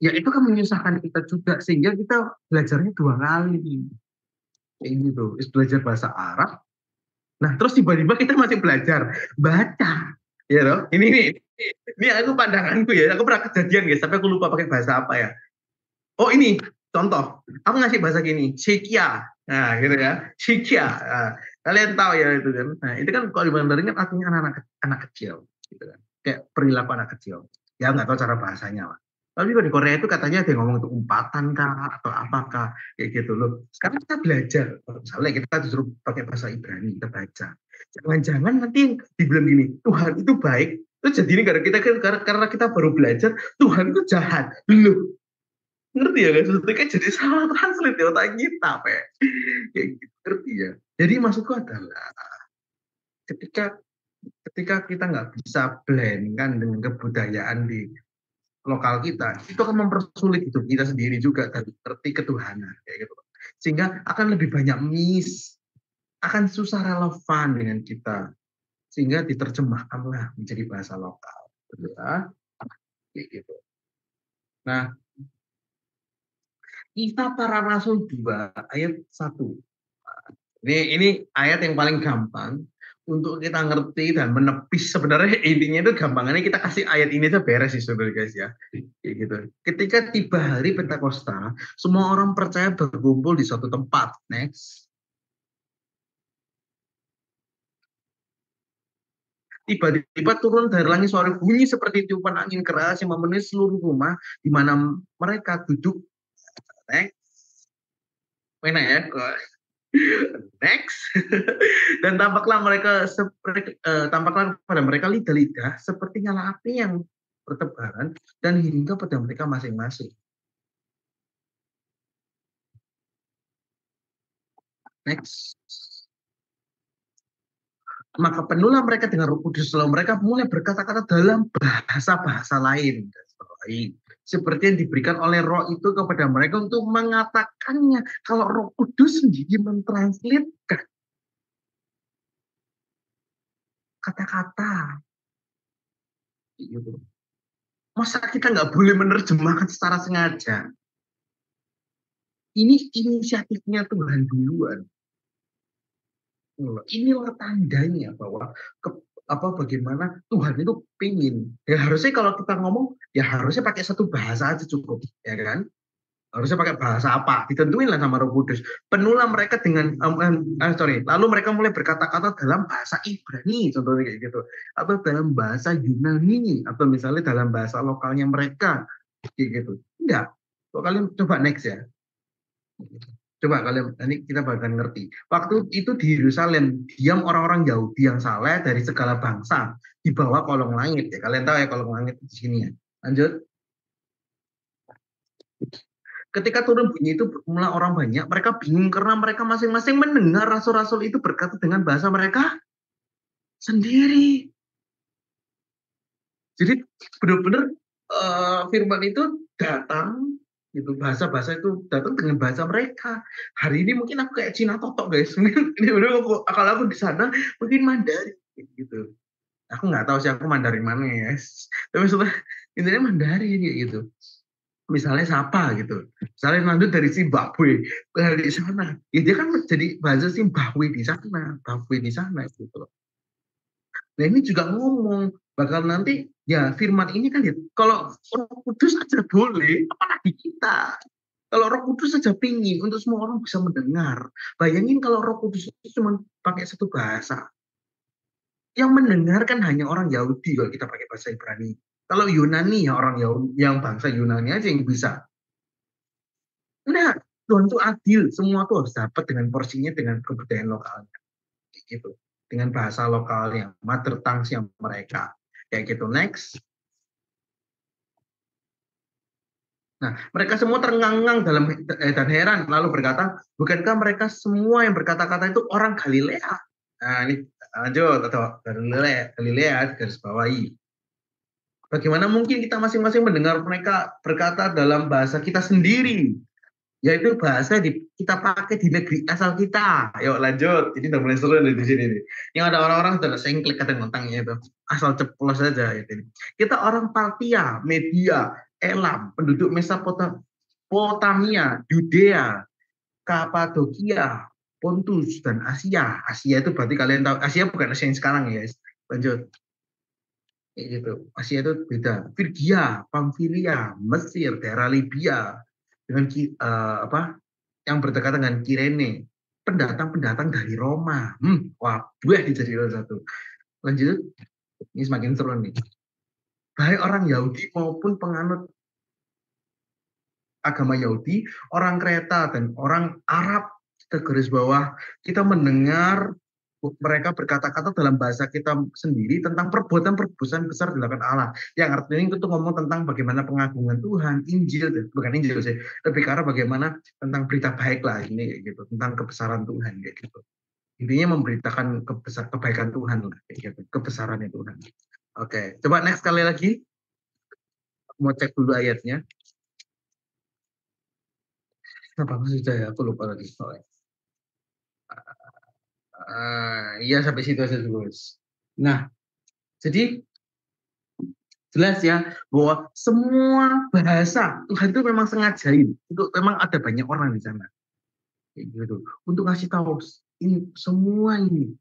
ya itu kan menyusahkan kita juga sehingga kita belajarnya dua kali kayak gitu. Belajar bahasa Arab. Nah, terus tiba-tiba kita masih belajar baca. Ya loh. Ini aku pandanganku ya. Aku pernah kejadian guys, tapi aku lupa pakai bahasa apa ya. Oh, ini contoh. Aku ngasih bahasa gini, Shekia. Nah, gitu ya. Shekia. Nah, kalian tahu ya itu kan. Nah, itu kan kalau di Mandarin kan artinya anak kecil gitu kan. Kayak perilaku anak kecil. Ya nggak tahu cara bahasanya lah. Tapi kalau di Korea itu katanya dia ngomong itu umpatan kah atau apakah kayak gitu loh. Sekarang kita belajar, misalnya kita disuruh pakai bahasa Ibrani, kita baca. Jangan-jangan nanti yang dibilang gini, Tuhan itu baik, terus jadi ini karena kita baru belajar, Tuhan itu jahat. Loh, ngerti ya guys? Maksudnya kan jadi salah translate di otak kita, Pak. Kayak gitu, ngerti ya? Jadi maksudku adalah ketika ketika kita nggak bisa blend kan dengan kebudayaan di lokal kita, itu akan mempersulit hidup kita sendiri juga dan ngerti ketuhanan kayak gitu. Sehingga akan lebih banyak akan susah relevan dengan kita, sehingga diterjemahkanlah menjadi bahasa lokal. Gitu ya. Kayak gitu. Nah, Kisah Para Rasul 2 ayat 1. Ini ayat yang paling gampang untuk kita ngerti dan menepis sebenarnya intinya itu gampangannya kita kasih ayat ini aja beres sih sebenarnya guys ya. Kayak gitu. Ketika tiba hari Pentakosta, semua orang percaya berkumpul di suatu tempat. Next. Tiba-tiba turun dari langit suara bunyi seperti tiupan angin keras yang memenuhi seluruh rumah di mana mereka duduk. Next. Mana ya? Next. Dan tampaklah pada mereka lidah-lidah seperti nyala api yang bertebaran dan hingga pada mereka masing-masing. Next. Maka penuhlah mereka dengan Roh Kudus, lalu mereka mulai berkata-kata dalam bahasa-bahasa lain. Seperti yang diberikan oleh Roh itu kepada mereka untuk mengatakannya. Kalau Roh Kudus sendiri mentranslate kata-kata. Gitu. Masa kita nggak boleh menerjemahkan secara sengaja? Ini inisiatifnya Tuhan duluan. Inilah tandanya bahwa bagaimana Tuhan itu pingin. Ya harusnya kalau kita ngomong, ya harusnya pakai satu bahasa aja cukup, ya kan? Harusnya pakai bahasa apa? Ditentuin lah sama Roh Kudus. Penuhlah mereka dengan, lalu mereka mulai berkata-kata dalam bahasa Ibrani, contohnya kayak gitu. Atau dalam bahasa Yunani, atau misalnya dalam bahasa lokalnya mereka, kayak gitu. Enggak. Kok kalian coba next ya. Coba kalian, nanti kita bakal ngerti. Waktu itu di Yerusalem, diam orang-orang Yahudi yang saleh dari segala bangsa di bawah kolong langit. Ya, kalian tahu ya kolong langit di sini ya. Lanjut. Ketika turun bunyi itu berjumlah orang banyak, mereka bingung karena mereka masing-masing mendengar rasul-rasul itu berkata dengan bahasa mereka sendiri. Jadi benar-benar firman itu datang gitu, bahasa-bahasa itu datang dengan bahasa mereka. Hari ini mungkin aku kayak Cina totok guys. Mungkin ini udah kalau aku di sana mungkin Mandarin gitu. Aku nggak tahu sih aku Mandarin mana ya. Tapi maksudnya intinya Mandarin gitu. Misalnya siapa gitu. Misalnya lanjut dari Zimbabwe dari sana. Ya dia kan jadi bahasa Zimbabwe di sana, Zimbabwe di sana gitu loh. Nah ini juga ngomong bakal nanti ya firman ini kan ya kalau Roh Kudus aja boleh, apalagi kita. Kalau Roh Kudus saja pingin untuk semua orang bisa mendengar. Bayangin kalau Roh Kudus itu cuma pakai satu bahasa. Yang mendengar kan hanya orang Yahudi kalau kita pakai bahasa Ibrani. Kalau Yunani ya orang Yahudi, yang bangsa Yunani aja yang bisa. Nah, Tuhan itu adil. Semua tuh harus dapat dengan porsinya dengan kebudayaan lokalnya. Kayak gitu. Dengan bahasa lokalnya, mother tongue mereka. Kayak gitu. Next. Nah, mereka semua terngang-ngang dan heran, lalu berkata, bukankah mereka semua yang berkata-kata itu orang Galilea? Nah, ini lanjut atau Galilea garis bawahi. Bagaimana mungkin kita masing-masing mendengar mereka berkata dalam bahasa kita sendiri, yaitu bahasa kita pakai di negeri asal kita. Yuk lanjut, ini udah mulai seru nih di sini nih. Yang ada orang-orang sudah sengklik kata tentangnya itu, asal ceplos saja gitu. Kita orang Partia, Media, Elam, penduduk Mesopotamia, Yudea, Kapadokia, Pontus dan Asia. Asia itu berarti kalian tahu, Asia bukan Asia yang sekarang ya, guys. Lanjut. Kayak gitu. Asia itu beda. Virgia, Pamfilia, Mesir, daerah Libya dengan apa? Yang berdekatan dengan Kirene. Pendatang-pendatang dari Roma. Wah, buah jadi satu. Lanjut. Ini semakin seru nih. Baik orang Yahudi maupun penganut agama Yahudi, orang Kreta dan orang Arab, kita garis bawah, kita mendengar mereka berkata-kata dalam bahasa kita sendiri tentang perbuatan-perbuatan besar dilakukan Allah. Yang artinya itu ngomong tentang bagaimana pengagungan Tuhan, Injil, bukan Injil sih, lebih karena bagaimana tentang berita baik lah ini gitu, tentang kebesaran Tuhan kayak gitu. Intinya memberitakan kebaikan Tuhan lah kayak gitu, kebesaran Tuhan. Oke, coba next sekali lagi. Mau cek dulu ayatnya. Apa maksudnya ya? Aku lupa lagi soalnya. Iya sampai situ aja dulu. Nah, jadi jelas ya bahwa semua bahasa Tuhan itu memang sengajain untuk memang ada banyak orang di sana, gitu. Untuk ngasih tahu ini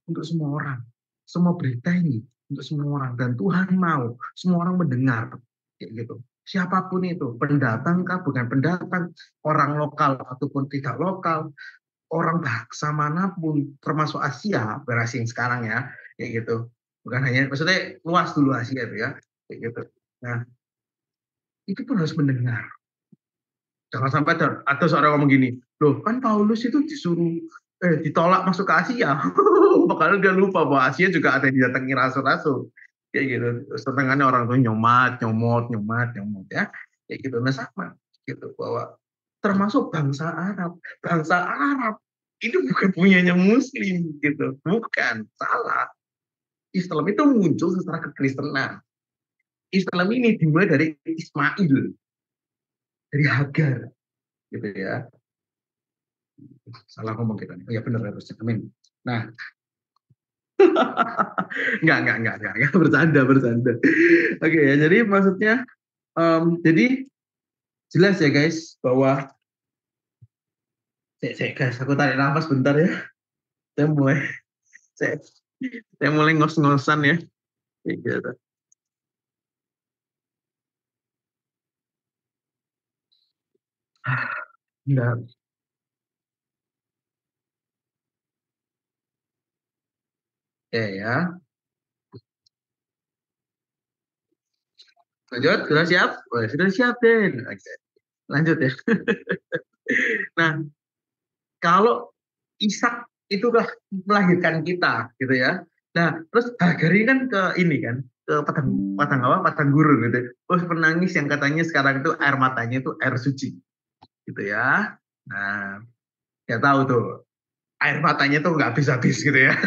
untuk semua orang, semua berita ini untuk semua orang dan Tuhan mau semua orang mendengar, gitu. Siapapun itu, pendatang kah, bukan pendatang, orang lokal ataupun tidak lokal, orang bangsa manapun, termasuk Asia, berasing sekarang ya, kayak gitu. Bukan hanya, maksudnya luas dulu Asia itu ya, kayak gitu. Nah, itu pun harus mendengar. Jangan sampai ada seorang ngomong gini, loh kan Paulus itu ditolak masuk ke Asia. Padahal dia lupa bahwa Asia juga ada yang didatangi rasul-rasul. Kayak gitu. Setengahnya orang tuh nyomot ya. Kayak gitu. Nah sama. Gitu. Bahwa termasuk bangsa Arab. Bangsa Arab itu bukan punyanya Muslim. Gitu. Bukan. Salah. Islam itu muncul setelah kekristenan. Islam ini dimulai dari Ismail. Dari Hagar. Gitu ya. Salah ngomong kita nih. Oh ya benar harusnya. Amin. Nah, enggak, bercanda. Oke ya, jadi maksudnya, jadi jelas ya guys bahwa, guys, aku tarik nafas bentar ya. Saya mulai, saya mulai ngos-ngosan ya. Gitu. Enggak. Ya. Lanjut, sudah siap? Oh, sudah siap deh. Oke. Lanjut ya. Nah, kalau Ishak itu melahirkan kita, gitu ya. Nah, terus Hagar ini kan ke ini kan, ke padang gurun gitu. Terus menangis yang katanya sekarang itu air matanya itu air suci, gitu ya. Nah, nggak tahu tuh air matanya tuh nggak habis-habis gitu ya.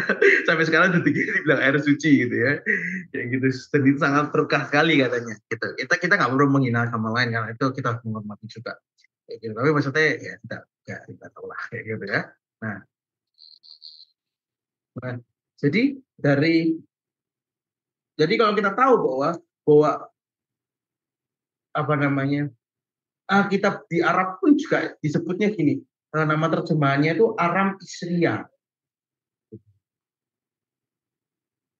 Sampai sekarang detik ini dibilang air suci gitu ya. Kayak gitu. Dan itu sangat berkah sekali katanya. Gitu. Kita nggak perlu menghina sama lain karena itu kita menghormati juga. Kayak gitu. Tapi maksudnya ya kita tahu lah kayak gitu ya. Nah, Nah, jadi kalau kita tahu bahwa apa namanya, kitab di Arab pun juga disebutnya gini, nama terjemahannya itu Aram Isria.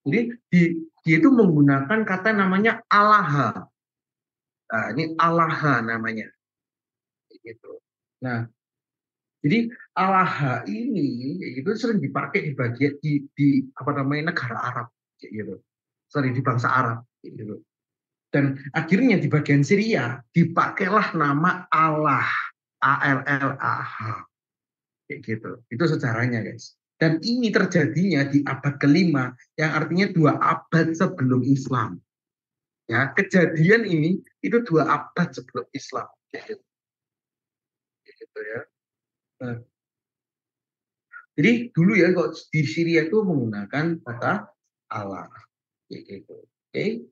Jadi dia itu menggunakan kata namanya Alaha. Nah, ini Alaha namanya. Gitu. Nah, jadi Alaha ini itu sering dipakai di bagian di apa namanya negara Arab, gitu. Sorry, di bangsa Arab, gitu. Dan akhirnya di bagian Syria dipakailah nama Allah, ALLAH, kayak gitu. Itu sejarahnya guys. Dan ini terjadinya di abad kelima, yang artinya 2 abad sebelum Islam. Ya, kejadian ini itu 2 abad sebelum Islam. gitu ya. Nah, jadi dulu ya kok di Syria itu menggunakan kata Allah, kayak gitu. Oke,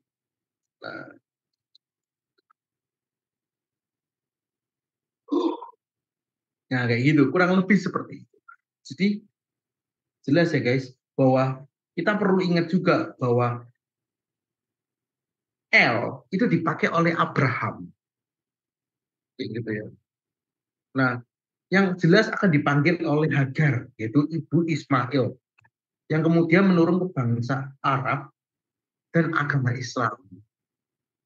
nah, nah kayak gitu, kurang lebih seperti itu. Jadi jelas ya guys, bahwa kita perlu ingat juga bahwa L itu dipakai oleh Abraham, kayak gitu ya. Nah, yang jelas akan dipanggil oleh Hagar, yaitu ibu Ismail, yang kemudian menurun ke bangsa Arab dan agama Islam.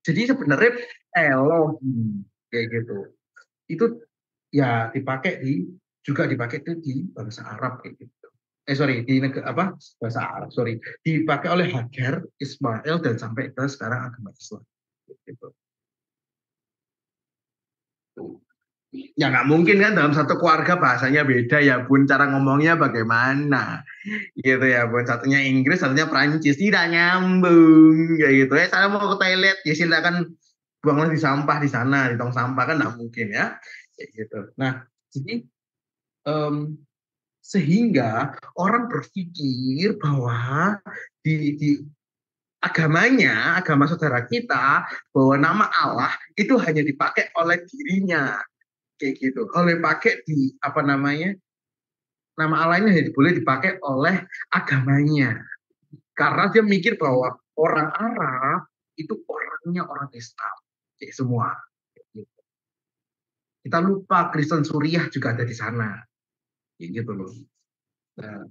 Jadi sebenarnya Elohim kayak gitu. Itu ya dipakai juga dipakai itu di bangsa Arab kayak gitu. Sorry, di negara apa bahasa Arab, sorry, dipakai oleh Hagar, Ismail dan sampai ke sekarang agama Islam. Gitu. Ya nggak mungkin kan dalam satu keluarga bahasanya beda ya Bun, cara ngomongnya bagaimana gitu ya Bun, satunya Inggris satunya Prancis, tidak nyambung kayak gitu ya. Saya mau ke toilet ya silakan buanglah di sampah di sana, di tong sampah, kan nggak mungkin ya kayak gitu. Nah jadi em, sehingga orang berpikir bahwa di agamanya, agama saudara kita, bahwa nama Allah itu hanya dipakai oleh dirinya kayak gitu. Oleh pakai di apa namanya? Nama Allah ini hanya boleh dipakai oleh agamanya. Karena dia mikir bahwa orang Arab itu orangnya orang Islam. Kayak semua. Kita lupa Kristen Suriah juga ada di sana. Kayak gitu loh. Nah,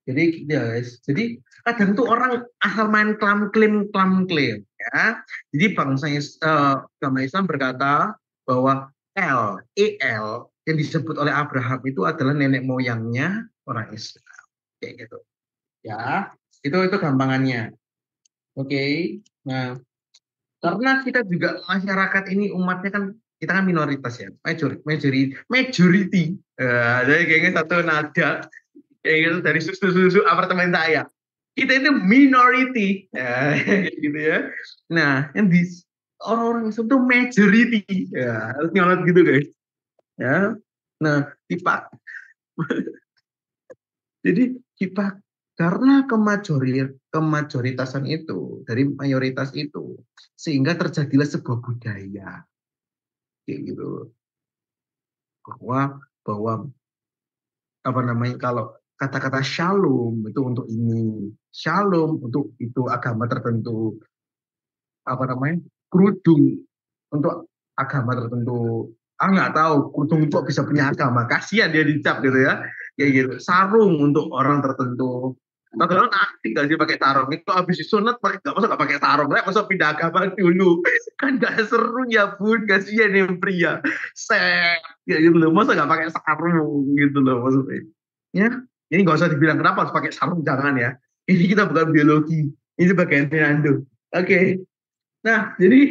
jadi guys, jadi kadang tuh orang asal main klaim ya. Jadi bangsanya agama Islam berkata bahwa El yang disebut oleh Abraham itu adalah nenek moyangnya orang Islam, kayak gitu. Ya, itu gampangannya. Oke. Nah, karena kita juga masyarakat ini umatnya kan kita kan minoritas ya, majority. Jadi kayaknya satu nada kayak gitu dari susu-susu apartemen saya. Kita itu minority, ya, gitu ya. Nah, yang di orang-orang Islam itu majority, ya, harus nyolot gitu guys. Ya, nah, tipak. Jadi tipak karena kemajoritasan itu dari mayoritas itu sehingga terjadilah sebuah budaya, kayak gitu, bahwa bahwa apa namanya kalau kata-kata shalom itu untuk ini, shalom untuk itu agama tertentu, apa namanya kerudung untuk agama tertentu. Ah nggak tahu kerudung itu bisa punya agama, kasihan dia dicap gitu ya, kayak gitu. Sarung untuk orang tertentu. Padahal nanti gak sih pakai sarung itu habis disunat pakai nggak masa nggak pakai sarung, nggak masa pindah agama dulu kan gak seru ya Bun, kasihan yang pria set ya gitu loh, masa nggak pakai sarung gitu loh maksudnya ya. Ini nggak usah dibilang kenapa harus pakai sarung, jangan ya, ini kita bukan biologi, ini bagian Fernando. Oke. Nah, jadi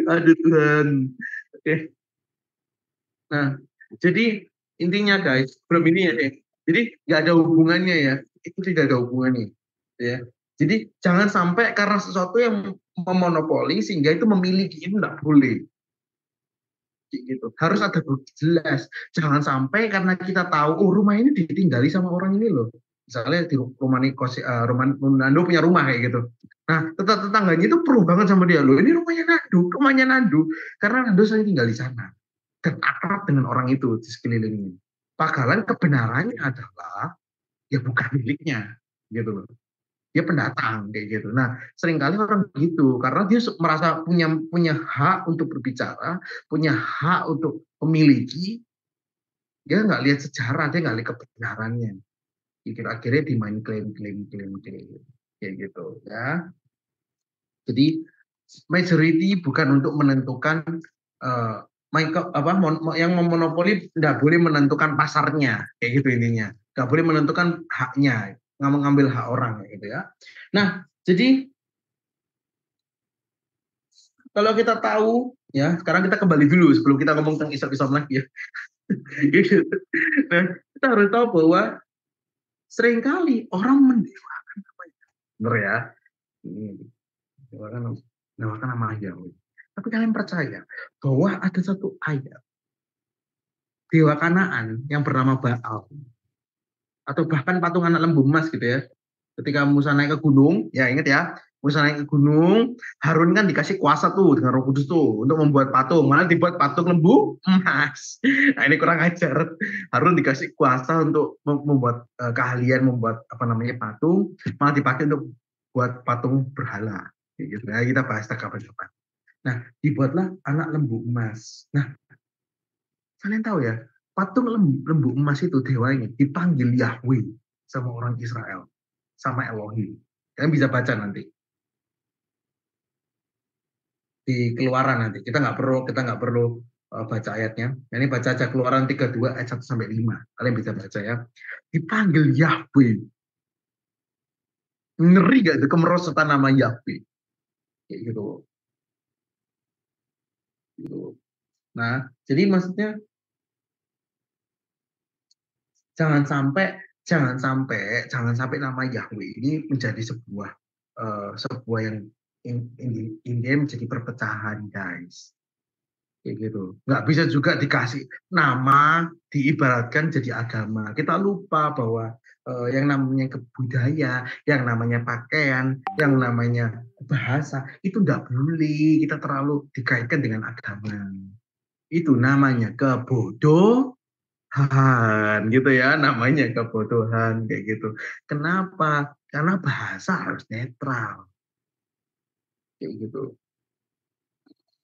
aduh Tuhan. Oke. Nah, jadi intinya guys, belum ini ya, deh. Jadi nggak ada hubungannya ya. Itu tidak ada hubungannya, ya. Jadi jangan sampai karena sesuatu yang memonopoli sehingga itu memiliki itu nggak boleh. Gitu. Harus ada bukti jelas. Jangan sampai karena kita tahu oh rumah ini ditinggali sama orang ini loh. Misalnya di rumah nih rumah Nando punya rumah kayak gitu. Nah, tetangganya itu perlu banget sama dia loh. Ini rumahnya Nando. Karena Nando sering tinggal di sana dan akrab dengan orang itu di sekelilingnya. Padahal kebenarannya adalah ya bukan miliknya, gitu loh. Dia pendatang kayak gitu. Nah, seringkali orang gitu karena dia merasa punya punya hak untuk berbicara, punya hak untuk memiliki, dia nggak lihat sejarah, dia nggak lihat kebenarannya. Gitu. Akhirnya dimain klaim kayak gitu ya. Jadi majority bukan untuk menentukan uh, apa yang memonopoli tidak boleh menentukan pasarnya kayak gitu intinya, nggak boleh menentukan haknya, nggak mengambil hak orang gitu ya. Nah jadi kalau kita tahu ya, sekarang kita kembali dulu sebelum kita ngomong tentang Islam lagi ya. Gitu. Nah, kita harus tahu bahwa seringkali orang mendewakan apa ya? Bener ya. Dewakan nama aja. Tapi kalian percaya bahwa ada satu ayat dewa Kanaan yang bernama Baal atau bahkan patung anak lembu emas gitu ya. Ketika Musa naik ke gunung, ya ingat ya, Musa naik ke gunung, Harun kan dikasih kuasa tuh dengan Roh Kudus tuh untuk membuat patung. Malah dibuat patung lembu emas. Nah ini kurang ajar. Harun dikasih kuasa untuk membuat keahlian membuat apa namanya patung, malah dipakai untuk buat patung berhala. Gitu. Nah, kita bahas kapan-kapan. Nah, dibuatlah anak lembu emas. Nah, kalian tahu ya, patung lembu emas itu dewanya dipanggil Yahweh sama orang Israel, sama Elohim. Kalian bisa baca nanti di Keluaran nanti. Kita nggak perlu baca ayatnya. Ini baca aja Keluaran 32 ayat 1-5. Kalian bisa baca ya. Dipanggil Yahweh. Ngeri gak itu kemerosotan nama Yahweh? Kayak gitu. Gitu. Nah, jadi maksudnya jangan sampai jangan sampai nama Yahweh ini menjadi sebuah yang ini menjadi perpecahan, guys. Kayak gitu. Nggak bisa juga dikasih nama diibaratkan jadi agama. Kita lupa bahwa yang namanya kebudaya, yang namanya pakaian, yang namanya bahasa itu nggak boleh kita terlalu dikaitkan dengan agama. Itu namanya kebodohan gitu ya, namanya kebodohan kayak gitu. Kenapa? Karena bahasa harus netral kayak gitu.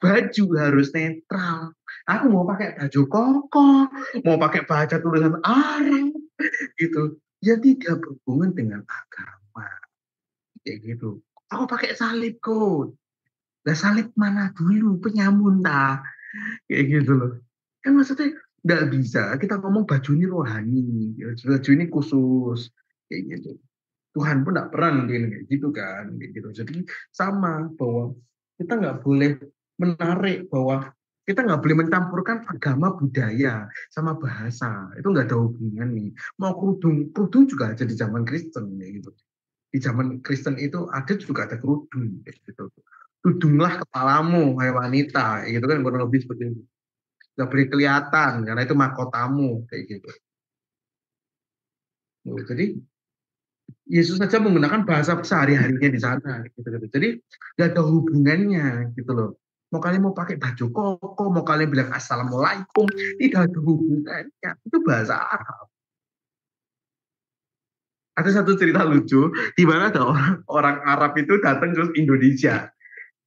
Baju harus netral. Aku mau pakai baju koko, mau pakai baca tulisan Arab gitu. Ya tidak berhubungan dengan agama kayak gitu. Aku pakai salib kok. Nah salib mana dulu penyamun dah kayak gitu loh. Kan maksudnya nggak bisa kita ngomong baju ini rohani, baju ini khusus kayak gitu. Tuhan pun nggak pernah kayak gitu kan, kayak gitu. Jadi sama bahwa kita nggak boleh menarik bahwa kita nggak boleh mencampurkan agama budaya sama bahasa itu nggak ada hubungan nih. Mau kerudung juga ada di zaman Kristen kayak gitu. Di zaman Kristen itu ada juga ada kerudung kayak gitu. Tudunglah kepalamu, hai wanita, kayak gitu kan kurang lebih seperti itu. Nggak boleh kelihatan karena itu mahkotamu kayak gitu. Jadi Yesus saja menggunakan bahasa sehari-harinya di sana gitu, gitu. Jadi nggak ada hubungannya gitu loh. Mau kalian mau pakai baju koko, mau kalian bilang assalamualaikum, tidak ada hubungannya. Itu bahasa Arab. Ada satu cerita lucu di mana ada orang Arab itu datang ke Indonesia.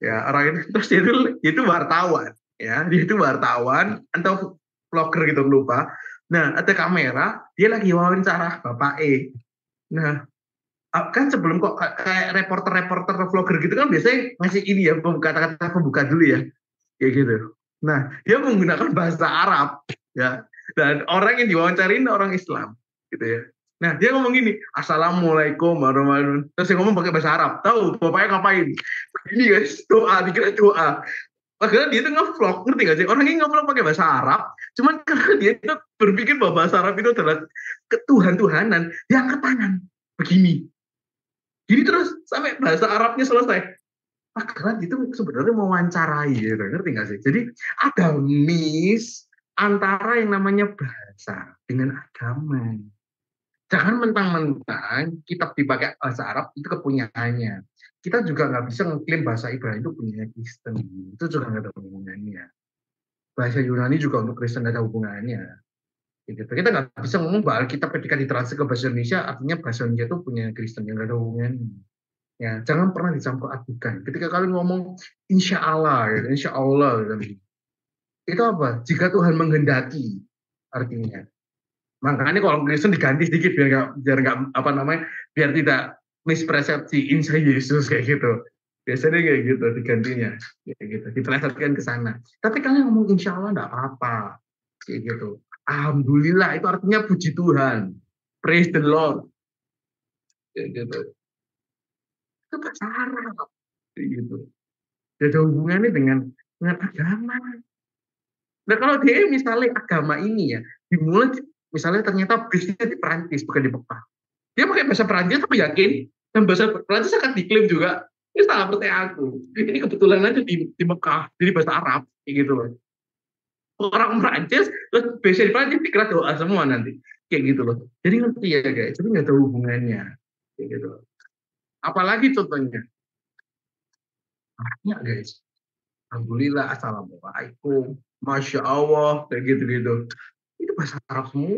Ya, orang itu terus dia itu wartawan, ya. Dia itu wartawan atau vlogger gitu lupa. Nah, ada kamera, dia lagi wawancara Bapak E. Nah, kan sebelum kok kayak reporter-reporter vlogger gitu kan biasanya ngasih ini ya kata-kata pembuka dulu ya kayak gitu. Nah dia menggunakan bahasa Arab ya dan orang yang diwawancarin orang Islam gitu ya. Nah dia ngomong gini assalamualaikum warahmatullahi wabarakatuh terus dia ngomong pakai bahasa Arab tahu bapaknya ngapain ini guys doa dikira doa. Padahal dia itu nge-vlog, ngerti gak sih? Orang ini nge-vlog pakai bahasa Arab, cuman karena dia itu berpikir bahwa bahasa Arab itu adalah ketuhan-tuhanan, dia angkat tangan, begini. Jadi terus sampai bahasa Arabnya selesai. Padahal itu sebenarnya mau wawancarai, gitu. Ngerti nggak sih? Jadi ada miss antara yang namanya bahasa dengan agama. Jangan mentang-mentang kitab dipakai bahasa Arab itu kepunyaannya. Kita juga nggak bisa ngeklaim bahasa Ibrani itu punya Kristen. Itu juga nggak ada hubungannya. Bahasa Yunani juga untuk Kristen nggak ada hubungannya. Gitu. Kita nggak bisa ngomong bahwa kita ketika ditranslate ke bahasa Indonesia artinya bahasa Indonesia itu punya Kristen yang nggak ada hubungannya. Ya, jangan pernah dicampur adukan. Ketika kalian ngomong insya Allah, gitu, insya Allah, gitu. Itu apa? Jika Tuhan menghendaki, artinya. Makanya kalau Kristen diganti sedikit biar nggak apa namanya, biar tidak mispersepsi insya Yesus kayak gitu. Biasanya kayak gitu digantinya, kayak gitu. Dipelesetkan ke sana. Tapi kalian ngomong insya Allah nggak apa-apa, kayak gitu. Alhamdulillah itu artinya puji Tuhan, praise the Lord, kayak gitu. Itu bahasa Arab, kayak gitu. Ada hubungannya dengan agama. Nah kalau dia misalnya agama ini ya dimulai misalnya ternyata bisnisnya di Perancis bukan di Mekah. Dia pakai bahasa Perancis tapi yakin dan bahasa Perancis akan diklaim juga. Ini sama seperti aku. Ini kebetulan aja di Mekah, jadi bahasa Arab, kayak gitu loh. Orang Prancis, terus biasanya di Prancis dikira doa semua nanti. Kayak gitu loh. Jadi ngerti ya guys, jadi nggak ada hubungannya. Kayak gitu loh. Apalagi contohnya, banyak guys. Alhamdulillah, Assalamualaikum, Masya Allah, kayak gitu-gitu. Itu bahasa Arab semua.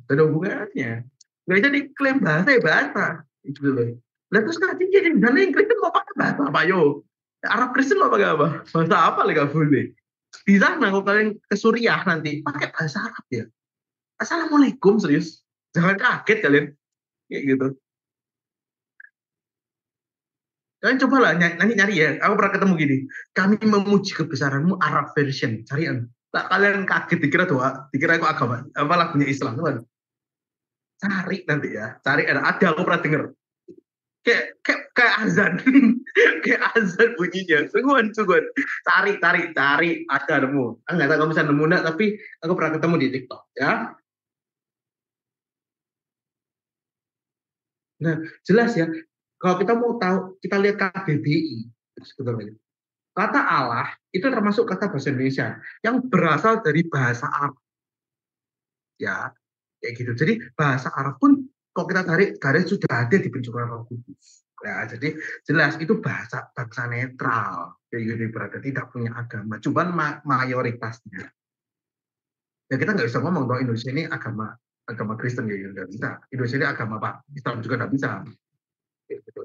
Gak ada hubungannya. Nggak jadi klaim bahasa ya bahasa. Gitu loh. Lah terus nanti jadi dan yang Kristen mau pakai bahasa apa yo? Arab Kristen mau pakai apa? Bahasa apa lagi gak boleh? Di sana kalau kalian ke Suriah nanti pakai bahasa Arab ya. Assalamualaikum serius. Jangan kaget kalian kayak gitu. Kalian cobalah nanti nyari ya. Aku pernah ketemu gini. Kami memuji kebesaranmu Arab version. Carian. Tak kalian kaget dikira doa, dikira aku agama apa lagunya Islam kan? Cari nanti ya. Cari ada aku pernah denger. Kayak azan. Kayak azan bunyinya. Sungguhan. Cari ada nemu. Enggak tahu kamu bisa nemu enggak, tapi aku pernah ketemu di TikTok ya. Nah, jelas ya. Kalau kita mau tahu, kita lihat KBBI sebetulnya. Kata Allah itu termasuk kata bahasa Indonesia yang berasal dari bahasa Arab ya, kayak gitu. Jadi bahasa Arab pun kalau kita tarik garis sudah ada di pencurahan Roh Kudus. Ya, jadi jelas itu bahasa bangsa netral, kayak gitu berarti tidak punya agama, cuman mayoritasnya. Ya kita nggak bisa ngomong bahwa Indonesia ini agama agama Kristen ya nggak bisa. Indonesia ini agama Pak Islam juga nggak bisa. Gitu.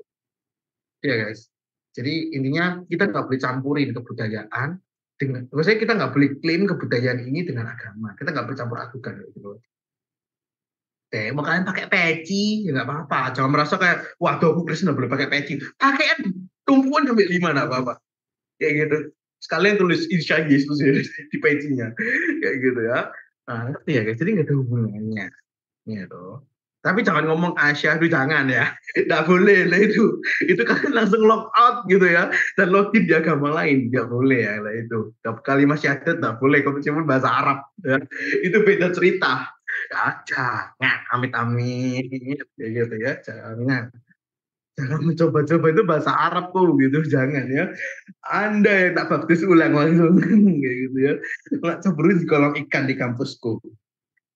Ya guys. Jadi intinya kita nggak boleh campurin kebudayaan dengan, maksudnya kita nggak boleh klaim kebudayaan ini dengan agama. Kita nggak boleh campur adukan gitu. Mau kalian pakai peci ya nggak apa-apa. Jangan merasa kayak waduh aku Kristen nggak boleh pakai peci. Pakaian tumpuan sampai 5 nggak apa-apa. Kayak gitu. Sekalian tulis Insya Yesus ya, di pecinya. Kayak gitu ya. Nah, ngerti ya guys. Jadi nggak ada hubungannya. Gitu. Tapi jangan ngomong asyhadu jangan ya. Nggak boleh lah itu. Itu kan langsung lock out gitu ya. Dan login di agama lain. Nggak boleh ya lah itu. Kalimat syahadat nggak boleh. Kalau cuma bahasa Arab. Ya. Itu beda cerita. Ya, jangan. Amit-amit. Ya gitu ya. Jangan. Jangan mencoba-coba itu bahasa Arab kok gitu. Jangan ya. Anda yang tak baptis ulang langsung. Kayak gitu ya. Nggak cemburu di kolong ikan di kampusku. Oke.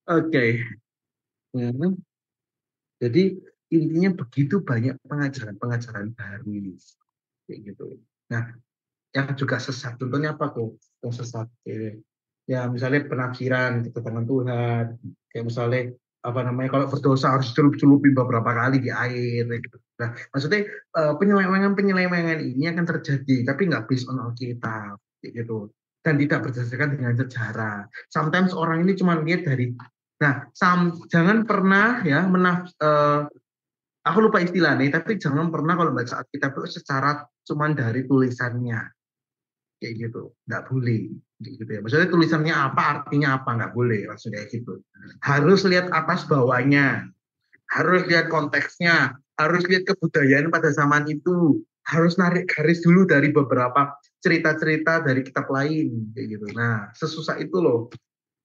Okay. Hmm. Jadi intinya begitu banyak pengajaran-pengajaran baru ini, kayak gitu. Nah, yang juga sesat, contohnya apa kok? Yang sesat, ya misalnya penafsiran ketentuan Tuhan, kayak misalnya apa namanya kalau berdosa harus celup-celupin beberapa kali di air, gitu. Nah, maksudnya penyelewengan ini akan terjadi, tapi nggak based on Alkitab, kayak gitu. Dan tidak berdasarkan dengan sejarah. Sometimes orang ini cuma lihat dari, nah, jangan pernah ya aku lupa istilahnya, tapi jangan pernah kalau baca Alkitab itu secara cuman dari tulisannya, kayak gitu, nggak boleh, gitu ya. Maksudnya tulisannya apa, artinya apa, nggak boleh, maksudnya gitu. Harus lihat atas bawahnya, harus lihat konteksnya, harus lihat kebudayaan pada zaman itu, harus narik garis dulu dari beberapa cerita-cerita dari kitab lain, kayak gitu. Nah, sesusah itu loh,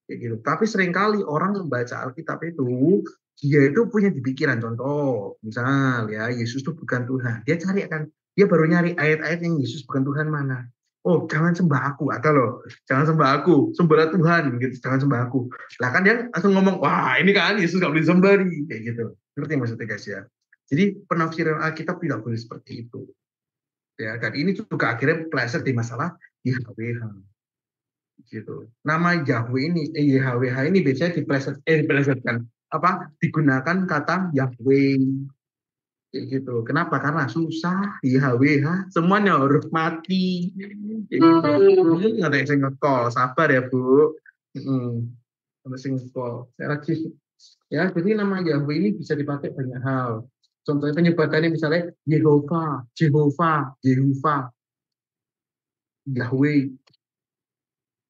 kayak gitu. Tapi seringkali orang membaca Alkitab itu dia itu punya di pikiran, contoh misal ya Yesus itu bukan Tuhan, dia cari akan, dia baru nyari ayat-ayat yang Yesus bukan Tuhan mana. Oh jangan sembah aku, atau loh jangan sembah aku, sembahlah Tuhan gitu, jangan sembah aku. Lah kan dia langsung ngomong wah ini kan Yesus gak boleh disembah nih, kayak gitu. Ngerti maksudnya guys ya. Jadi penafsiran Alkitab tidak boleh seperti itu ya, dan ini juga akhirnya pleset di masalah YHWH gitu. Nama Yahweh ini, YHWH ini biasanya diplesetkan apa? Digunakan kata Yahweh kayak gitu. Kenapa? Karena susah YHWH, semuanya huruf mati. Nggak ada yang ngekol, sabar ya Bu. Ada yang ngekol. Saya lagi ya, jadi nama Yahweh ini bisa dipakai banyak hal. Contohnya penyebutannya misalnya Yehova, Jehovah, Yehuva, Yahweh,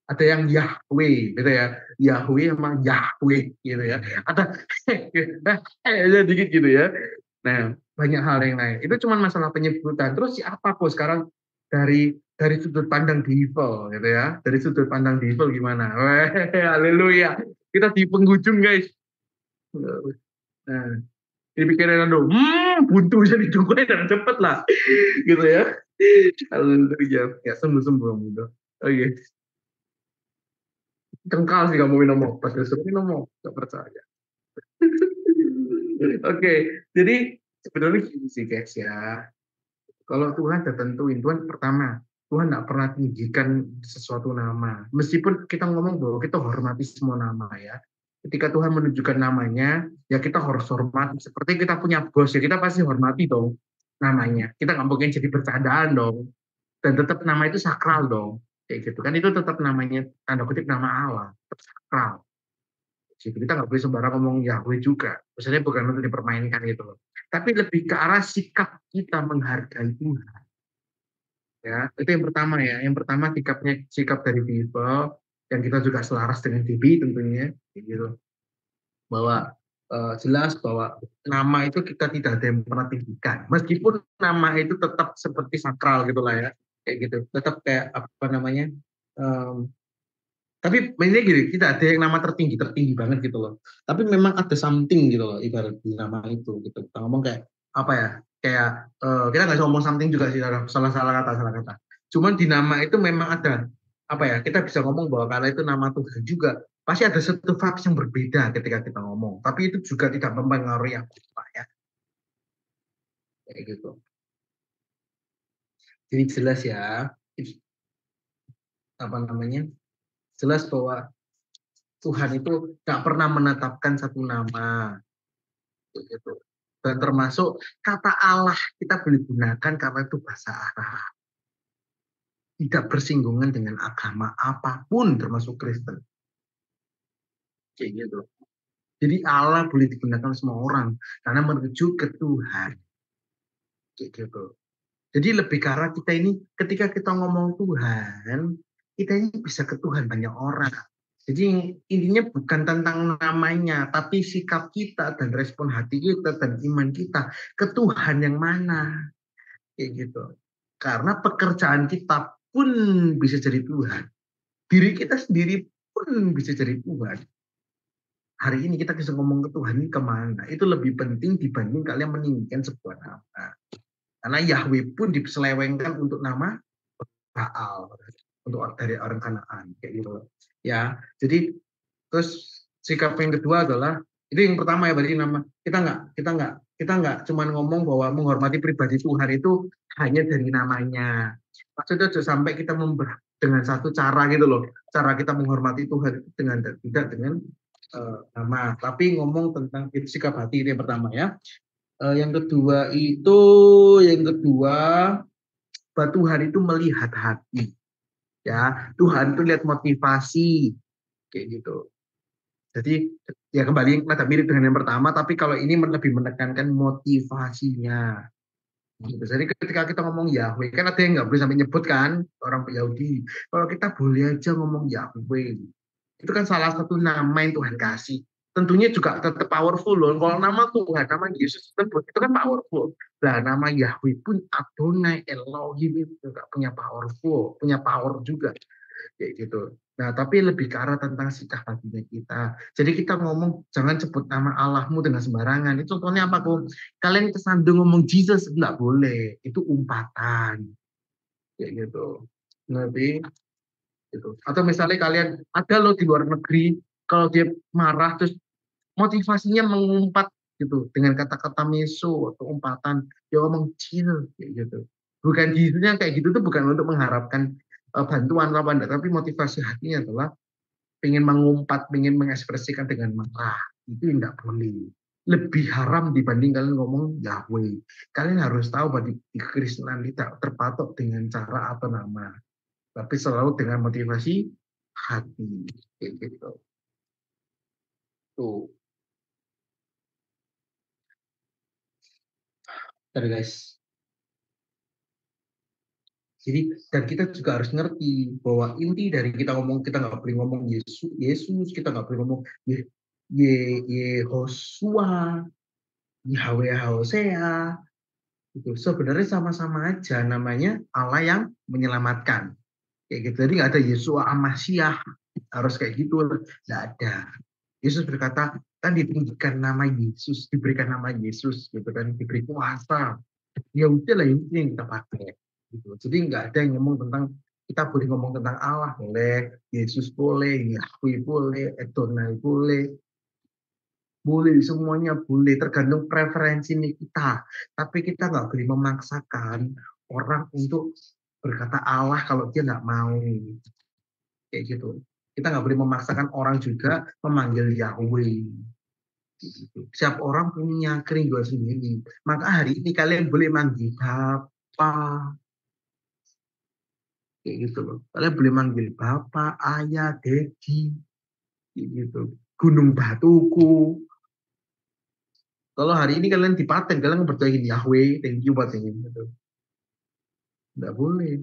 ada yang Yahweh gitu ya, Yahweh sama Yahweh gitu ya, ada dikit gitu ya. Nah banyak hal yang lain itu cuma masalah penyebutan. Terus siapa kok sekarang dari sudut pandang devil gitu ya, dari sudut pandang devil gimana? Haleluya, kita di penghujung guys. Nah Dipikirin dulu, buntu jadi juga dan cepet lah, gitu ya. Haleluya, ya sembuh-sembuh kamu itu. Oke, cengkal sih kamu minum obat, disuruh minum obat, gak percaya. Oke, jadi sebenarnya gini sih guys ya. Kalau Tuhan udah tentuin, Tuhan pertama, Tuhan nggak pernah tinggikan sesuatu nama. Meskipun kita ngomong bahwa kita hormati semua nama ya. Ketika Tuhan menunjukkan namanya, ya kita harus hormati. Seperti kita punya bos, ya kita pasti hormati dong namanya. Kita nggak mungkin jadi bercandaan dong. Dan tetap nama itu sakral dong. Kayak gitu kan, itu tetap namanya, tanda kutip nama Allah, tetap sakral. Jadi kita nggak boleh sembarang ngomong Yahweh juga. Maksudnya bukan untuk dipermainkan gitu loh. Tapi lebih ke arah sikap kita menghargai Tuhan. Ya, itu yang pertama ya. Yang pertama sikap dari people yang kita juga selaras dengan DB tentunya, gitu. Bahwa jelas bahwa nama itu kita tidak ada yang pernah tinggikan. Meskipun nama itu tetap seperti sakral gitulah ya, kayak gitu. Tetap kayak apa namanya? em, tapi mainnya gini, kita ada yang nama tertinggi tertinggi banget gitu loh. Tapi memang ada something gitu loh, ibarat di nama itu gitu. Kita ngomong kayak apa ya? Kayak kita nggak bisa ngomong something juga sih, salah salah kata salah kata. Cuman di nama itu memang ada apa ya? Kita bisa ngomong bahwa karena itu nama Tuhan juga. Pasti ada satu vibes yang berbeda ketika kita ngomong. Tapi itu juga tidak mempengaruhi aku, Pak ya. Kayak gitu. Jadi jelas ya, apa namanya? Jelas bahwa Tuhan itu nggak pernah menetapkan satu nama gitu. Dan termasuk kata Allah kita boleh gunakan karena itu bahasa Arab. Tidak bersinggungan dengan agama apapun termasuk Kristen. Kayak gitu. Jadi Allah boleh digunakan semua orang karena menuju ke Tuhan. Kayak gitu. Jadi lebih karena kita ini ketika kita ngomong Tuhan, kita ini bisa ke Tuhan banyak orang. Jadi intinya bukan tentang namanya, tapi sikap kita dan respon hati kita dan iman kita ke Tuhan yang mana. Kayak gitu. Karena pekerjaan kita pun bisa jadi Tuhan. Diri kita sendiri pun bisa jadi Tuhan. Hari ini kita bisa ngomong ke Tuhan ini kemana. Itu lebih penting dibanding kalian meninggikan sebuah nama. Karena Yahweh pun diselewengkan untuk nama Baal. Untuk dari orang Kanaan. Kayak gitu. Ya, jadi terus sikap yang kedua adalah itu yang pertama ya, berarti nama kita nggak cuma ngomong bahwa menghormati pribadi Tuhan itu hanya dari namanya. Maksudnya sampai kita dengan satu cara gitu loh, cara kita menghormati Tuhan itu dengan tidak dengan nama, tapi ngomong tentang itu sikap hati itu yang pertama ya. Yang kedua bahwa Tuhan itu melihat hati ya. Tuhan itu lihat motivasi kayak gitu. Jadi ya kembali agak mirip dengan yang pertama, tapi kalau ini lebih menekankan motivasinya. Gitu. Jadi ketika kita ngomong Yahweh, kan ada yang nggak boleh sampai nyebut kan orang Yahudi. Kalau kita boleh aja ngomong Yahweh, itu kan salah satu nama yang Tuhan kasih. Tentunya juga tetap powerful loh. Kalau nama Tuhan, nama Yesus itu kan powerful. Nah, nama Yahweh pun Adonai Elohim itu juga punya powerful, punya power juga kayak gitu. Nah, tapi lebih ke arah tentang sikap hatinya kita. Jadi kita ngomong jangan sebut nama Allahmu dengan sembarangan. Itu contohnya apa, kok? Kalian kesandung ngomong Jesus enggak boleh. Itu umpatan. Kayak gitu. Nanti gitu. Atau misalnya kalian ada loh di luar negeri, kalau dia marah terus motivasinya mengumpat gitu dengan kata-kata meso atau umpatan, dia ngomong chill kayak gitu. Bukan gitunya, kayak gitu tuh bukan untuk mengharapkan bantuan apa enggak, tapi motivasi hatinya adalah pengen mengumpat, pengen mengekspresikan dengan marah. Itu tidak boleh. Lebih haram dibanding kalian ngomong Yahweh. Kalian harus tahu bahwa di Kristenan tidak terpatok dengan cara atau nama, tapi selalu dengan motivasi hati. Kayak gitu. Tuh, guys. Jadi dan kita juga harus ngerti bahwa inti dari kita ngomong, kita nggak boleh ngomong Yesus, Yesus, kita nggak boleh ngomong Yehosua, Yahweh Hosea, itu sebenarnya sama-sama aja namanya Allah yang menyelamatkan. Kayak gitu. Jadi nggak ada Yesua Amasyah harus kayak gitu, nggak ada. Yesus berkata, kan diberikan nama Yesus gitu kan, diberi kuasa. Ya udah lah ini yang kita pakai gitu. Jadi nggak ada yang ngomong tentang kita boleh ngomong tentang Allah boleh, Yesus boleh, Yahweh boleh, Adonai boleh, boleh semuanya boleh tergantung preferensi kita. Tapi kita nggak boleh memaksakan orang untuk berkata Allah kalau dia nggak mau kayak gitu. Kita nggak boleh memaksakan orang juga memanggil Yahweh. Gitu. Setiap orang punya kerinduan sendiri. Maka hari ini kalian boleh manggil Bapa, kayak gitu loh. Kalian boleh manggil Bapak, Ayah, Dedi, kayak gitu. Gunung Batuku. Kalau hari ini kalian dipaten, kalian percayain Yahweh, thank you buat ini. Gitu. Nggak boleh.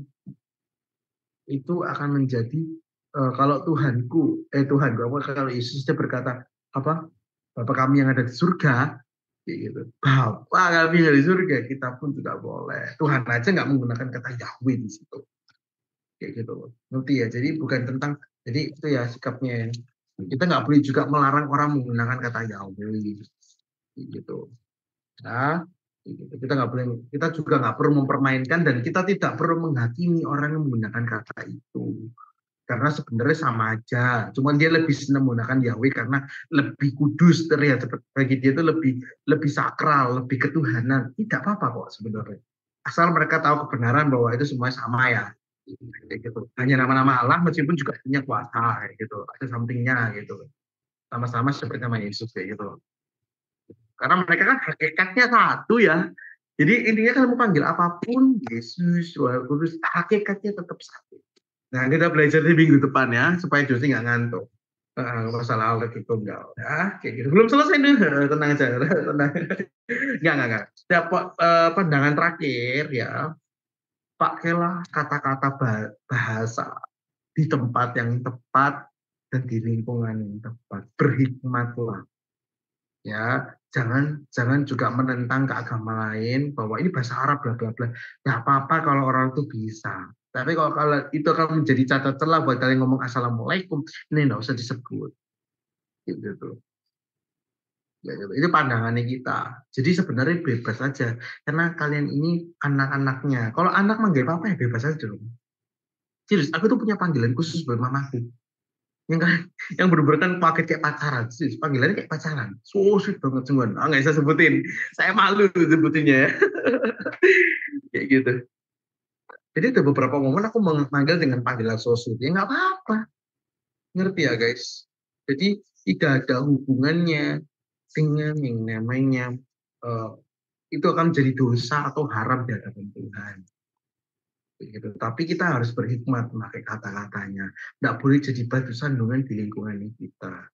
Itu akan menjadi kalau Tuhanku, apa kalau Yesus dia berkata apa? Bapak kami yang ada di surga, kayak gitu. Bapak kami yang ada di surga, kita pun tidak boleh. Tuhan aja nggak menggunakan kata Yahweh di situ. Kayak gitu loh. Ngerti ya? Jadi bukan tentang, jadi itu ya sikapnya. Kita nggak boleh juga melarang orang menggunakan kata Yahweh. Gitu. Nah, kita nggak boleh, kita juga nggak perlu mempermainkan dan kita tidak perlu menghakimi orang yang menggunakan kata itu. Karena sebenarnya sama aja, cuman dia lebih senang menggunakan Yahweh karena lebih kudus terlihat bagi dia itu lebih lebih sakral, lebih ketuhanan. Tidak apa-apa kok sebenarnya. Asal mereka tahu kebenaran bahwa itu semua sama ya. Kayak gitu. Hanya nama-nama Allah meskipun juga punya kuasa kayak gitu. Ada something-nya gitu. Sama-sama seperti nama Yesus kayak gitu. Karena mereka kan hakikatnya satu ya. Jadi intinya kalau mau panggil apapun Yesus, Roh Kudus, hakikatnya tetap satu. Nah, kita belajar di minggu depan ya, supaya Josi nggak ngantuk. Masalah Allah itu enggak. Ya, kayak gitu. Belum selesai nih, tenang aja. Tenang. Enggak. Dapat pandangan terakhir ya, pakailah kata-kata bahasa di tempat yang tepat dan di lingkungan yang tepat. Berhikmatlah. Ya, jangan jangan juga menentang ke agama lain bahwa ini bahasa Arab bla bla bla. Nggak apa-apa kalau orang itu bisa. Tapi kalau itu akan menjadi catat celah buat kalian ngomong assalamualaikum, ini nggak usah disebut. Gitu tuh. Ya, gitu. Itu pandangannya kita. Jadi sebenarnya bebas saja. Karena kalian ini anak-anaknya. Kalau anak manggil apa ya bebas aja dong. Serius, aku tuh punya panggilan khusus buat mamaku. Yang kan, yang bener-bener kan pakai kayak pacaran. Serius, panggilannya kayak pacaran. So sweet banget semua. Nggak bisa sebutin. Saya malu sebutinnya ya. Kayak gitu. Jadi ada beberapa momen aku memanggil dengan panggilan so sweet. Ya nggak apa-apa. Ngerti ya guys. Jadi tidak ada hubungannya dengan yang namanya uh, itu akan menjadi dosa atau haram di hadapan Tuhan. Gitu. Tapi kita harus berhikmat memakai kata-katanya. Tidak boleh jadi batu sandungan di lingkungan kita.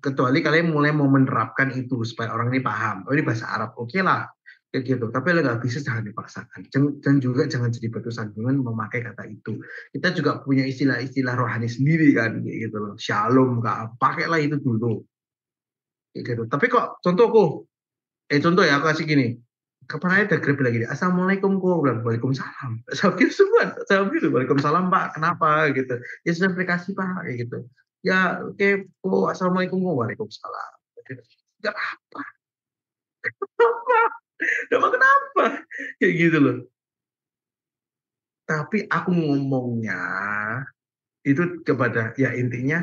Kecuali kalian mulai mau menerapkan itu supaya orang ini paham. Oh ini bahasa Arab, oke lah. Kayak gitu. Tapi kalau nggak bisa jangan dipaksakan. Dan juga jangan jadi batu sandungan memakai kata itu. Kita juga punya istilah-istilah rohani sendiri kan. Kayak gitu loh. Shalom, pakailah itu dulu. Kayak gitu. Tapi kok contoh ya aku kasih gini. Kapan ada grab lagi assalamualaikum kok bilang waalaikumsalam saya pikir semua saya pikir waalaikumsalam pak kenapa gitu ya sudah aplikasi pak kayak gitu ya oke kok assalamualaikum kok waalaikumsalam nggak apa apa kenapa kayak gitu loh tapi aku ngomongnya itu kepada ya intinya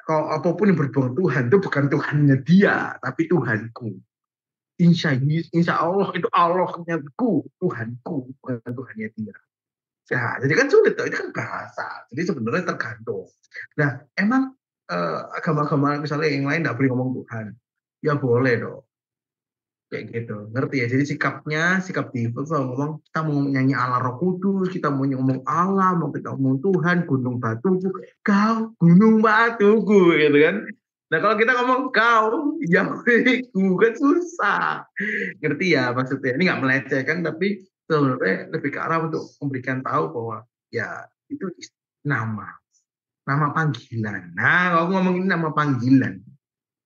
kalau apapun yang berbau Tuhan itu bukan Tuhannya dia tapi Tuhanku insya Allah itu Allahnya Tuhanku bukan Tuhannya dia. Ya, jadi kan sulit, itu kan bahasa. Jadi sebenarnya tergantung. Nah, emang agama-agama misalnya yang lain nggak boleh ngomong Tuhan. Ya boleh dong. Kayak gitu. Ngerti ya? Jadi sikap di itu kalau ngomong, kita mau nyanyi Allah Roh Kudus, kita mau ngomong Allah, mau kita ngomong Tuhan, gunung batuku, kau gunung batuku, gitu kan. Nah, kalau kita ngomong kau, Yahwehku, kan susah. Ngerti ya maksudnya? Ini nggak melecehkan, tapi sebenarnya lebih ke arah untuk memberikan tahu bahwa ya itu nama, nama panggilan. Nah, kalau ngomongin nama panggilan,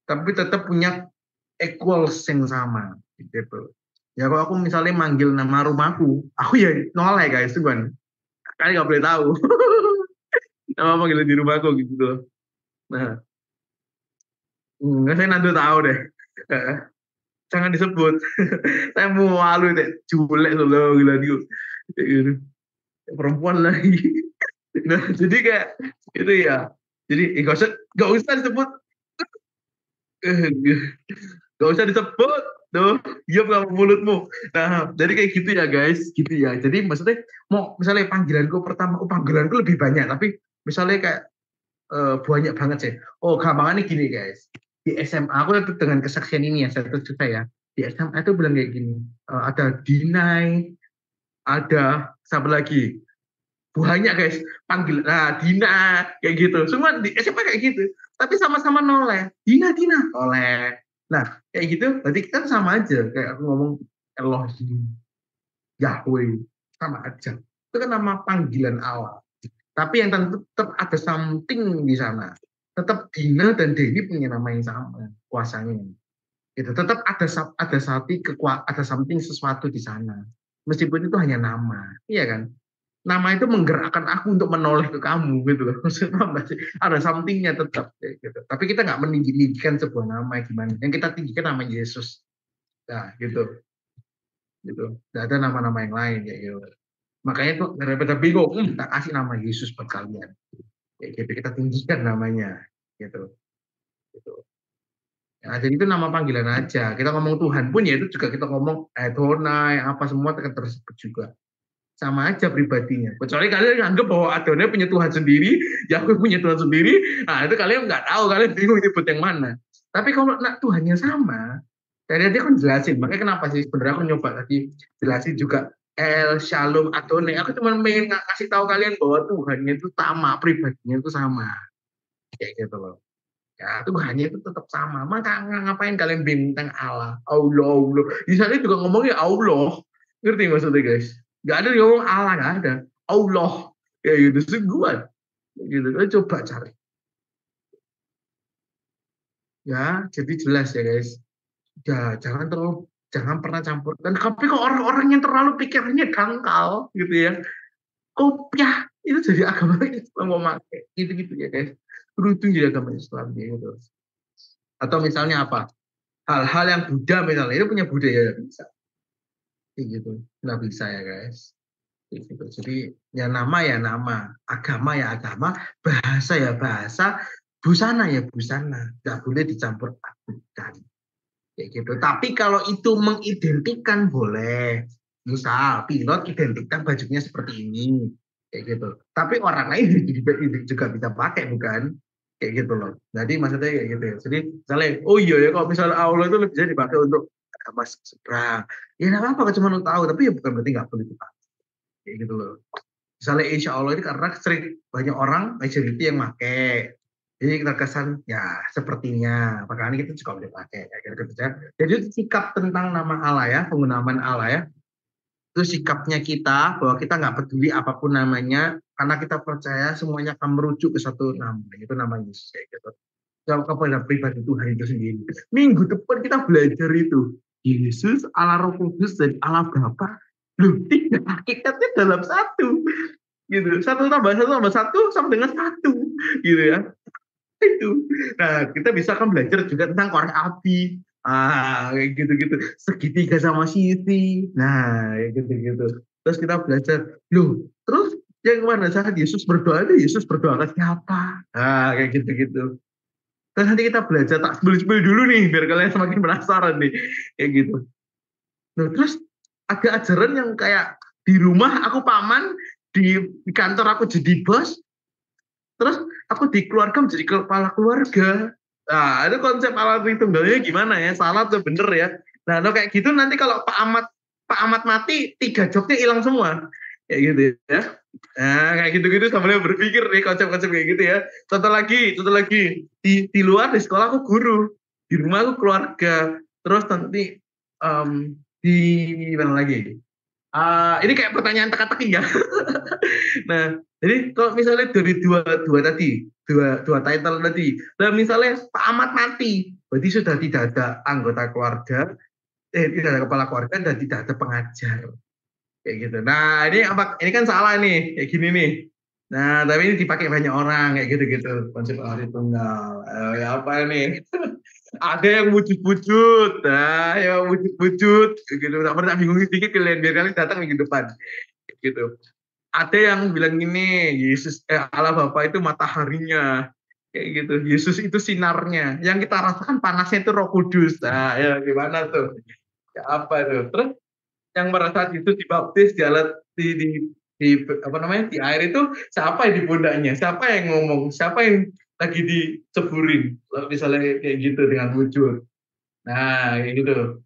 tapi tetap punya equals yang sama gitu. Ya kalau aku misalnya manggil nama rumahku, aku ya noleh guys, itu kan. Kalian nggak boleh tahu nama panggilan di rumahku gitu. Nah, Enggak, saya nanti tahu deh. Eh, Jangan disebut. Saya mau malu deh. Julek loh, gila dia. Kayak gitu. Perempuan lagi. Nah, jadi kayak itu ya. Jadi gak usah disebut. Gak usah disebut. Tuh, diam kamu mulutmu. Nah, jadi kayak gitu ya guys. Gitu ya. Jadi maksudnya, mau misalnya panggilanku pertama, panggilanku lebih banyak. Tapi misalnya kayak banyak banget sih. Oh, gampangannya gini guys. Di SMA aku itu dengan kesaksian ini ya, saya cerita ya. Di SMA itu bilang kayak gini, ada Dinai, ada siapa lagi? Banyak guys, panggil, nah Dina, kayak gitu. Semua di SMA kayak gitu. Tapi sama-sama noleh. Dina, Dina, oleh. Nah, kayak gitu, berarti kita sama aja. Kayak aku ngomong Elohim, Yahweh, sama aja. Itu kan nama panggilan Allah. Tapi yang tentu tetap ada something di sana. Tetap Dina dan Denny punya nama yang sama kuasanya. Gitu. Tetap ada something sesuatu di sana. Meskipun itu hanya nama, iya kan? Nama itu menggerakkan aku untuk menoleh ke kamu gitu loh. Maksudnya masih ada somethingnya tetap kayak gitu. Tapi kita nggak meninggikan sebuah nama gimana. Yang kita tinggikan nama Yesus. Nah, gitu. Gitu. Tidak ada nama-nama yang lain ya gitu. Makanya tuh daripada bingung, tak kasih nama Yesus buat kalian. Kayak gitu kita tinggikan namanya gitu. Gitu. Ya, jadi itu nama panggilan aja. Kita ngomong Tuhan pun ya itu juga kita ngomong Adonai apa semua tersebut juga. Sama aja pribadinya. Kecuali kalian anggap bahwa Adonai punya Tuhan sendiri, Yahweh punya Tuhan sendiri, nah itu kalian nggak tahu, kalian bingung nyebut yang mana. Tapi kalau nak Tuhannya sama, dari tadi aku jelasin, makanya kenapa sih sebenarnya aku nyoba tadi jelasin juga El Shalom Adonai. Aku cuma pengen kasih tahu kalian bahwa Tuhannya itu sama, pribadinya itu sama, kayak gitu loh. Ya, Tuhannya itu tetap sama. Maka ngapain kalian bintang Allah? Allah, Allah. Di sana juga ngomongnya Allah. Ngerti maksudnya guys? Gak ada yang ngomong Allah, gak ada. Allah. Ya gitu, sungguhan. Gitu, coba cari. Ya, jadi jelas ya guys. Ya, jangan pernah campur. Dan tapi kok orang-orang yang terlalu pikirannya dangkal gitu ya. Kopiah itu jadi agama Islam mau pakai gitu-gitu ya guys. Beruntung jadi agama Islam gitu. Atau misalnya apa? Hal-hal yang Buddha misalnya itu punya budaya nggak bisa kayak gitu, nggak bisa ya guys kayak gitu. Jadi ya nama, agama ya agama, bahasa ya bahasa, busana ya busana, nggak boleh dicampur adukan kayak gitu. Tapi kalau itu mengidentikan boleh, misal pilot identikkan bajunya seperti ini kayak gitu, tapi orang lain juga bisa pakai bukan kayak gitu loh. Jadi maksudnya kayak gitu ya. Jadi misalnya, oh iya ya kalau misalnya Allah itu lebih bisa dipakai untuk agama seberang, ya nggak apa-apa cuma lu tahu, tapi ya bukan berarti nggak boleh dipakai kayak gitu loh. Misalnya insya Allah ini karena sering banyak orang majority yang pakai, jadi kita kesan ya sepertinya makanya kita juga boleh pakai kayak gitu ya. Jadi sikap tentang nama Allah ya, penggunaan Allah ya, itu sikapnya kita bahwa kita nggak peduli apapun namanya karena kita percaya semuanya akan merujuk ke satu nama, itu nama Yesus kayak gitu. Kalau kepada pribadi Tuhan itu sendiri. Minggu depan kita belajar itu Yesus, Allah Roh Kudus dan Allah Bapa. Loh, tiga hakikatnya dalam satu gitu. Satu tambah satu sama dengan satu gitu ya. Itu. Nah, kita bisa kan belajar juga tentang korek api. Kayak gitu-gitu. Segitiga sama sisi. Nah, kayak gitu-gitu. Terus kita belajar, loh, terus yang mana saat Yesus berdoa itu Yesus berdoa ke siapa? Nah, kayak gitu-gitu. Terus nanti kita belajar tak sebel-sebel dulu nih, biar kalian semakin penasaran nih. Kayak gitu. Nah, terus ada ajaran yang kayak di rumah aku paman, di kantor aku jadi bos, terus aku di keluarga menjadi kepala keluarga. Nah, itu konsep Allah Tritunggalnya gimana ya? Salah atau bener ya? Nah, no, kayak gitu nanti kalau Pak Ahmad mati, tiga jobnya hilang semua. Kayak gitu ya. Nah, kayak gitu-gitu sambil berpikir nih konsep-konsep kayak gitu ya. Contoh lagi. Di luar di sekolah aku guru, di rumah aku keluarga. Terus nanti di mana lagi? Ini kayak pertanyaan teka-teki ya. Nah, jadi kalau misalnya dari dua tadi, dua title tadi, nah misalnya Pak Ahmad mati, berarti sudah tidak ada anggota keluarga, tidak ada kepala keluarga dan tidak ada pengajar, kayak gitu. Nah, ini kan salah nih, kayak gini nih. Nah, tapi ini dipakai banyak orang kayak gitu-gitu, konsep Allah tunggal. Ya apa nih? Ada yang wujud-wujud, nah, yang wujud-wujud, gitu. Tak pernah bingung sedikit kalian, biar kalian datang minggu depan, gitu. Ada yang bilang gini, Allah Bapa itu mataharinya, kayak gitu. Yesus itu sinarnya. Yang kita rasakan panasnya itu Roh Kudus. Nah, ya gimana tuh? Ya, apa tuh? Terus yang pada saat itu dibaptis di alat di apa namanya di air itu siapa yang di pundaknya? Siapa yang ngomong? Siapa yang lagi diceburin? Kalau misalnya kayak gitu dengan wujud. Nah, kayak gitu.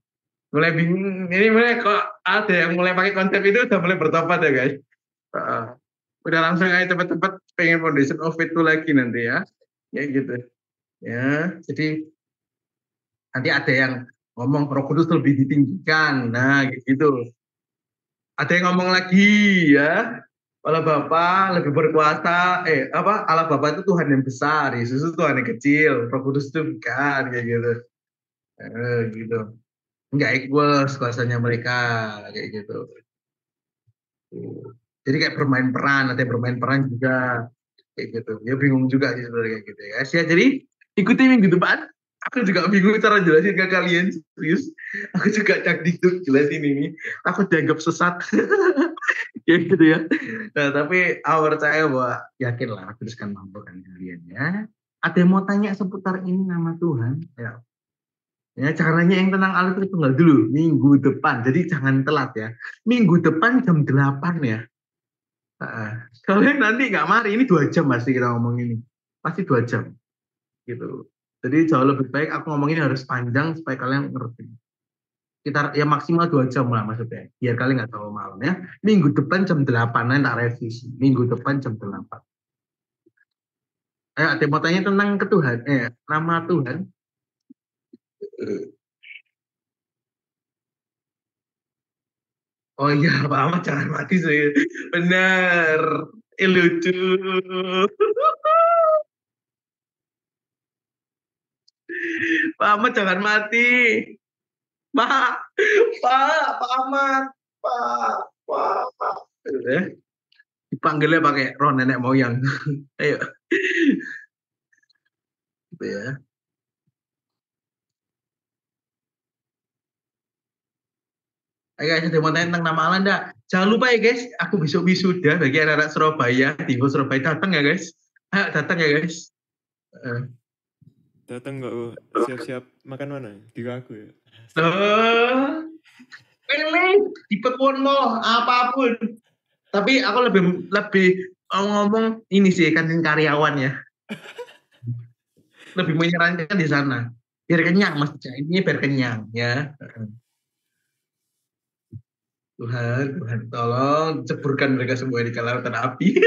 Mulai bingung. Ini mulai kok ada yang mulai pakai konsep itu udah mulai bertobat ya guys. Udah langsung aja cepet-cepet pengen foundation of itu lagi nanti ya. Ya gitu. Ya, jadi nanti ada yang ngomong Roh Kudus lebih ditinggikan. Nah, gitu. Ada yang ngomong lagi ya. Allah Bapa lebih berkuasa, Allah Bapa itu Tuhan yang besar, Yesus itu Tuhan yang kecil, Roh Kudus itu bukan kayak gitu. Gitu. Enggak equal kuasanya mereka kayak gitu. Jadi kayak bermain peran, ada yang bermain peran juga kayak gitu. Ya bingung juga sih sebenarnya kayak gitu ya. Jadi ikuti minggu depan. Aku juga bingung cara jelasin ke kalian serius. Aku juga cak dikduk jelasin ini. Aku dianggap sesat. Kayak gitu ya. Nah, tapi aku percaya bahwa yakin lah aku akan mampukan kalian ya. Ada yang mau tanya seputar ini nama Tuhan? Ya. Ya, caranya yang tenang alit itu tunggal dulu minggu depan. Jadi jangan telat ya. Minggu depan jam 8 ya. Kalian nanti nggak mari, ini 2 jam pasti kita ngomong ini. Pasti 2 jam gitu. Jadi jauh lebih baik aku ngomong ini harus panjang supaya kalian ngerti. Kita ya maksimal 2 jam lah maksudnya. Biar kalian nggak terlalu malam ya. Minggu depan jam 8 nanti tak revisi. Minggu depan jam 8. Ada mau tanya tentang ketuhan, nama Tuhan. Oh iya, Pak Ahmad jangan mati sih. Benar. Lucu. Pak Ahmad jangan mati. Pak, Pak Ahmad, Pak. Gitu ya. Dipanggilnya pakai roh nenek moyang. Ayo, gitu ya. Ayo guys, ada mau tanya tentang nama Allah enggak? Jangan lupa ya guys, aku besok wisuda bagi anak-anak Surabaya, di Surabaya datang ya guys. Ayo datang ya guys. Datang nggak siap-siap makan mana? Di aku ya. Pilih di Pekuan Mall apapun. Tapi aku lebih lebih ngomong ini sih kantin karyawan ya. Lebih menyarankan di sana. Biar kenyang maksudnya. Ini biar kenyang ya. Tuhan tolong ceburkan mereka semua di lautan api.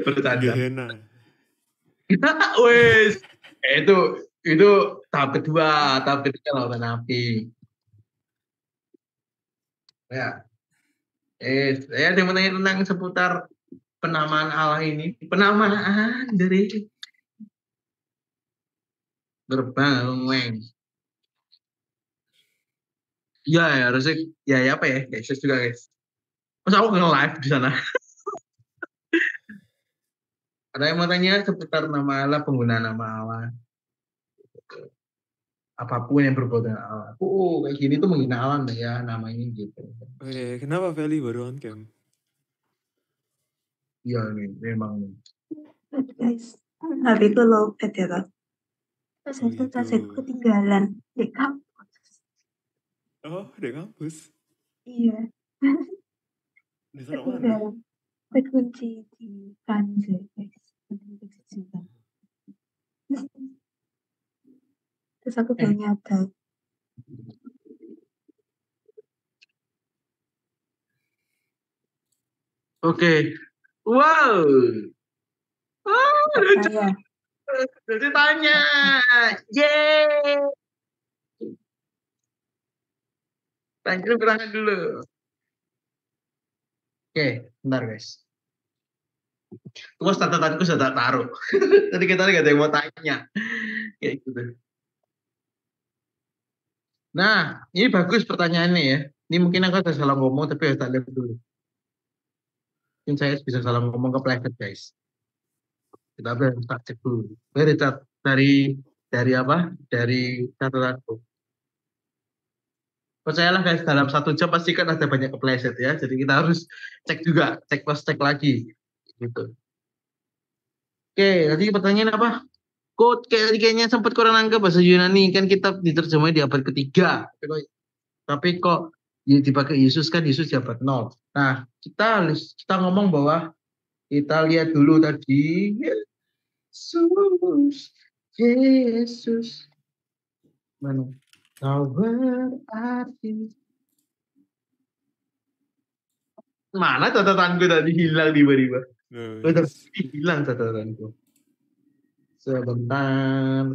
Bercanda. Gehenna. Wes, itu tahap kedua, tahap ketiga lautan api. Ya, saya mau tanya tentang seputar penamaan Allah ini. Penamaan dari gerbang weng. Ya, ya harusnya ya apa ya? Yesus juga guys. Masa aku nge live di sana. Ada yang mau tanya seputar nama Allah, penggunaan nama Allah. Apapun yang berbau dengan Allah. Kayak gini tuh menghina Allah ya namanya gitu. Kenapa Feli baru on cam? Iya nih, memang. Guys, hari itu lowbat ya kan. Terus Oh, itu gitu. tasku ketinggalan di kampus. Oh, di kampus? Iya. Di sana mana? Ketinggalan. Terkunci di kantor guys. Terus aku baru nyadar. Oke. Wow. Saya. Jadi tanya. Yeay. Tanya dulu, tangan dulu. Oke, bentar guys. Terus catatanku sudah tak taruh. Tadi kita nggak ada yang mau tanya. Kayak gitu. Nah, ini bagus pertanyaannya ya. Ini mungkin aku ada salah ngomong, tapi harus tak lihat dulu. Mungkin saya bisa salah ngomong ke private guys. Kita harus tak cek dulu. Dari dari apa? Dari catatanku. Percayalah guys, dalam 1 jam pasti kan ada banyak kepleset ya. Jadi kita harus cek juga, cek plus cek lagi. Gitu. Oke, tadi pertanyaan apa? Kayaknya sempat kurang nangkep bahasa Yunani kan kita diterjemahkan di abad ketiga. Tapi kok dipakai Yesus kan Yesus di abad 0. Nah, kita ngomong bahwa kita lihat dulu tadi Yesus, Yesus. Mana? Kau berarti. Mana catatanku tadi hilang tiba-tiba. Hilang catatanku. Sebentar.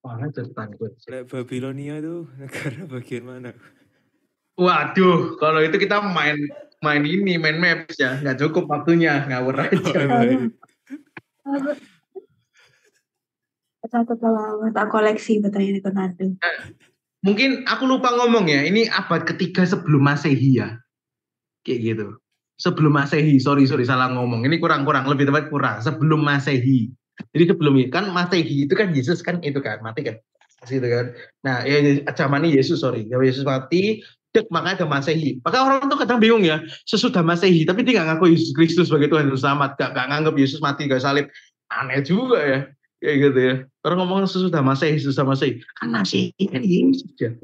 Mana catatanku? Babilonia itu negara bagian mana? Waduh, kalau itu kita main maps ya, nggak cukup waktunya, ngawur aja. Aku catat lama, tak koleksi pertanyaan itu nanti. Mungkin aku lupa ngomong ya, ini abad ketiga sebelum Masehi ya, kayak gitu. Sebelum Masehi, sorry salah ngomong. Ini kurang, lebih tepat kurang. Sebelum Masehi. Jadi sebelum itu kan Masehi itu kan Yesus kan itu kan mati kan, gitu kan. Nah, ya zaman ini Yesus Yesus mati. Makanya ada Masehi. Maka orang tuh kadang bingung ya, sesudah Masehi, tapi dia nggak ngaku Yesus Kristus sebagai Tuhan dan Selamat, nggak nganggap Yesus mati gak salib. Aneh juga ya, kayak gitu ya. Orang ngomong sesudah Masehi, kan Masehi kan Yesus ya.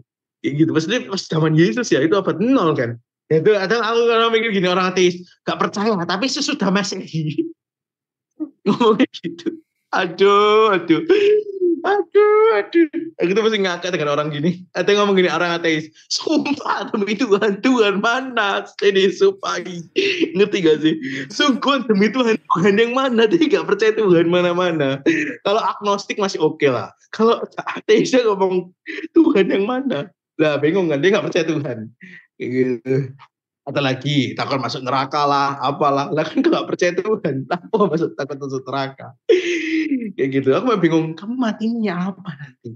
Kayak gitu. Maksudnya pas zaman Yesus ya, itu abad 0 kan. Ya itu ada aku kalau mikir gini orang ateis, gak percaya, tapi sesudah Masehi. Ngomongnya gitu. Aduh. Aku tuh masih ngakak dengan orang gini. Ada yang ngomong gini, orang ateis. Sumpah demi Tuhan mana? Ini supaya. Ngerti gak sih? Sungguh demi Tuhan yang mana? Dia gak percaya Tuhan mana-mana. Kalau agnostik masih oke lah. Kalau ateisnya ngomong Tuhan yang mana? Lah bingung kan, dia gak percaya Tuhan. Kayak gitu. Atau lagi takut masuk neraka lah, apalah. Lah kan gak percaya Tuhan. Takut masuk neraka. Kayak gitu. Aku bingung, kamu matinya apa nanti?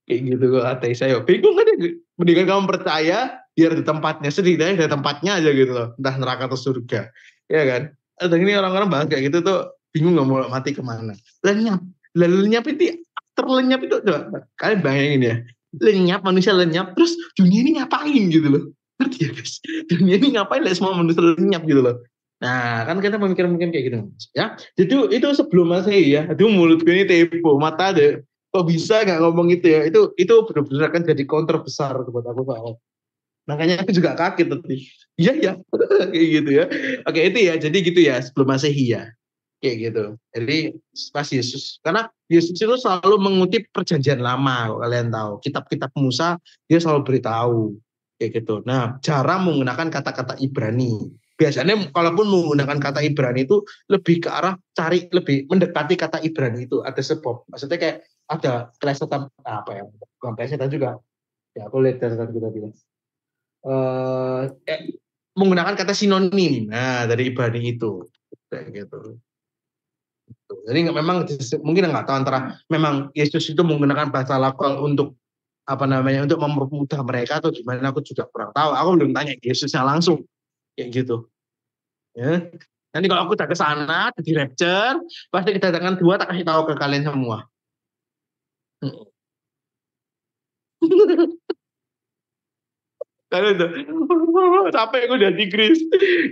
Kayak gitu kok ateis saya. Bingung kan ya. Mendingan kamu percaya biar di tempatnya, setidaknya di tempatnya aja gitu loh. Entah neraka atau surga. Ya kan? Ada ini orang-orang bahas kayak gitu tuh bingung gak mau mati kemana. Lenyap itu terlenyap itu coba. Kalian bayangin ya. Manusia lenyap, terus dunia ini ngapain gitu loh. Ngerti ya guys? Dunia ini ngapain lah semua manusia lenyap gitu loh. Nah, kan kita memikir-mikir kayak gitu ya. Jadi itu sebelum Masehi ya. Aduh mulut gue ini tepo, mata deh. Kok bisa nggak ngomong itu ya? Itu benar-benar kan jadi counter besar buat aku Pak. Makanya aku juga kaget tadi. Iya ya, kayak gitu ya. Oke itu ya. Jadi gitu ya sebelum Masehi ya. Kayak gitu. Jadi pas Yesus, karena Yesus itu selalu mengutip perjanjian lama, kalau kalian tahu. Kitab-kitab Musa dia selalu beritahu kayak gitu. Nah, cara menggunakan kata-kata Ibrani. Biasanya kalaupun menggunakan kata Ibrani itu lebih ke arah cari lebih mendekati kata Ibrani itu ada sebab. Maksudnya kayak ada kelesetan apa ya? Bukan kelesetan juga. Ya aku lihat catatan kita bilang. Menggunakan kata sinonim. Nah, dari Ibrani itu kayak gitu. Jadi memang mungkin nggak tahu antara memang Yesus itu menggunakan bahasa lokal untuk apa namanya untuk mempermudah mereka atau gimana, aku juga kurang tahu. Aku belum tanya Yesusnya langsung kayak gitu. Ya. Nanti kalau aku udah ke sana di rapture, pasti kedatangan 2 tak kasih tahu ke kalian semua. Kalian tuh capek aku udah di Greece.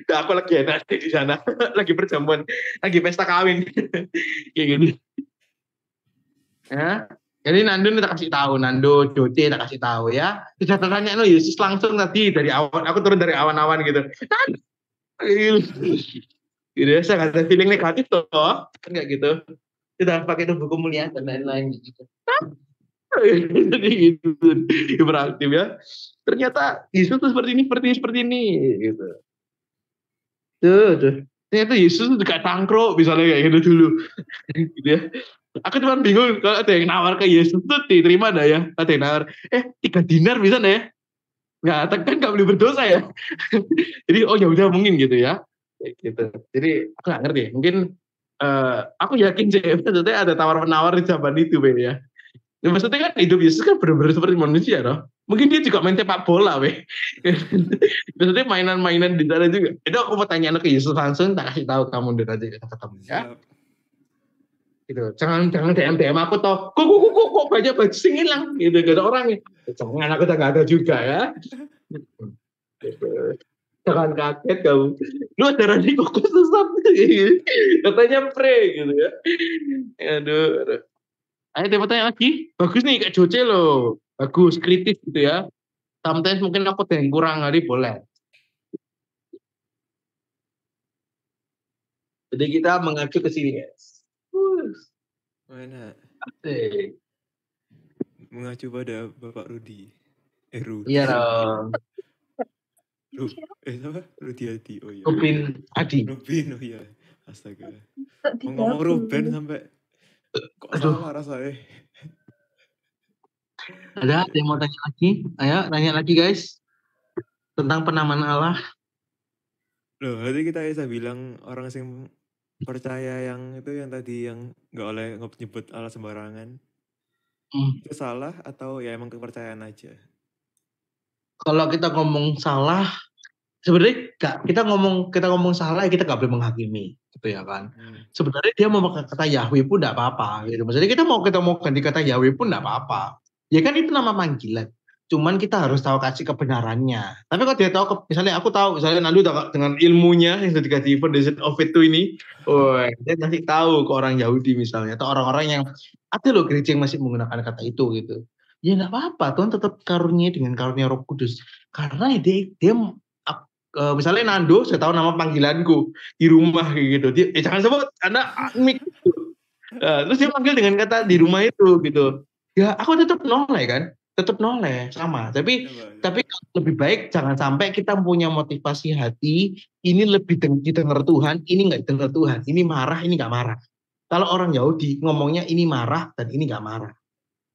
Nah, aku lagi enak di sana, lagi perjamuan, lagi pesta kawin kayak gini. Ya. Jadi Nando tak kasih tahu, Nando, Joce tak kasih tahu ya. Sudah tanya no Yesus langsung tadi dari awan, aku turun dari awan-awan gitu. Gitu ya, saya nggak ada feeling negatif toh, kan nggak gitu. Kita pakai itu buku mulia dan lain-lain gitu. Jadi gitu, hiperaktif ya. Ternyata Yesus tuh seperti ini gitu. Tuh. Ternyata Yesus tuh juga tangkruk misalnya kayak gitu dulu. Gitu ya. Aku cuma bingung kalau ada yang nawar ke Yesus tuh diterima enggak ya? Ada yang nawar, 3 dinar bisa enggak ya? Nggak, kan nggak boleh berdosa ya. Jadi oh ya udah mungkin gitu ya. Kayak gitu. Jadi aku nggak ngerti. Mungkin aku yakin sih maksudnya ada tawar-menawar di zaman itu Be, ya. Ya, maksudnya kan hidup Yesus kan benar-benar seperti manusia loh. Mungkin dia juga main sepak bola, Be. Maksudnya mainan-mainan di sana juga. Itu aku mau tanya ke Yesus langsung, tak kasih tahu kamu udah nanti kita ketemu ya. Siap. Gitu. Jangan DM aku toh. Kok banyak baju sing hilang gitu, gak ada orangnya. Jangan, aku udah gak ada juga ya. Gitu. Jangan kaget kamu. Lu ada radhi kok sesat. Katanya pre gitu ya. Aduh. Ayo dia tanya lagi. Bagus nih Kak Joce loh. Bagus, kritis gitu ya. Sometimes mungkin aku ada yang kurang kali boleh. Jadi kita mengacu ke sini guys. Mana? Asik. Mengacu pada Bapak Rudi. Rudi. Iya dong. Siapa? Rudi Adi. Oh iya. Rubin Adi. Rubin, oh iya. Astaga. Kok Mau ngomong digabung? Ruben sampai kok Aduh. salah rasanya. Ada yang mau tanya lagi? Ayo tanya lagi guys. Tentang penamaan Allah. Loh, berarti kita bisa bilang orang yang percaya yang itu yang tadi yang nggak oleh nyebut Allah sembarangan. Itu salah atau ya emang kepercayaan aja? Kalau kita ngomong salah, sebenarnya kita ngomong salah kita nggak boleh menghakimi, gitu ya kan. Sebenarnya dia mau pakai kata Yahweh pun nggak apa-apa, gitu. Maksudnya kita mau ganti kata Yahweh pun nggak apa-apa. Ya kan itu nama panggilan. Cuman kita harus tahu kasih kebenarannya. Tapi kalau dia tahu, misalnya aku tahu, misalnya Nandu dengan ilmunya yang sudah dikasih foundation of it ini, dia kasih tahu ke orang Yahudi misalnya, atau orang-orang yang ada loh gereja yang masih menggunakan kata itu gitu. Ya nggak apa-apa, Tuhan tetap karunia dengan karunia Roh Kudus. Karena dia misalnya Nando, saya tahu nama panggilanku di rumah kayak gitu. Jangan sebut, Anda mik. Terus dia panggil dengan kata di rumah itu gitu. Ya aku tetap noleh kan, tetap noleh sama. Tapi lebih baik jangan sampai kita punya motivasi hati ini lebih didengar Tuhan, ini nggak didengar Tuhan, ini marah, ini nggak marah. Kalau orang Yahudi ngomongnya ini marah dan ini nggak marah.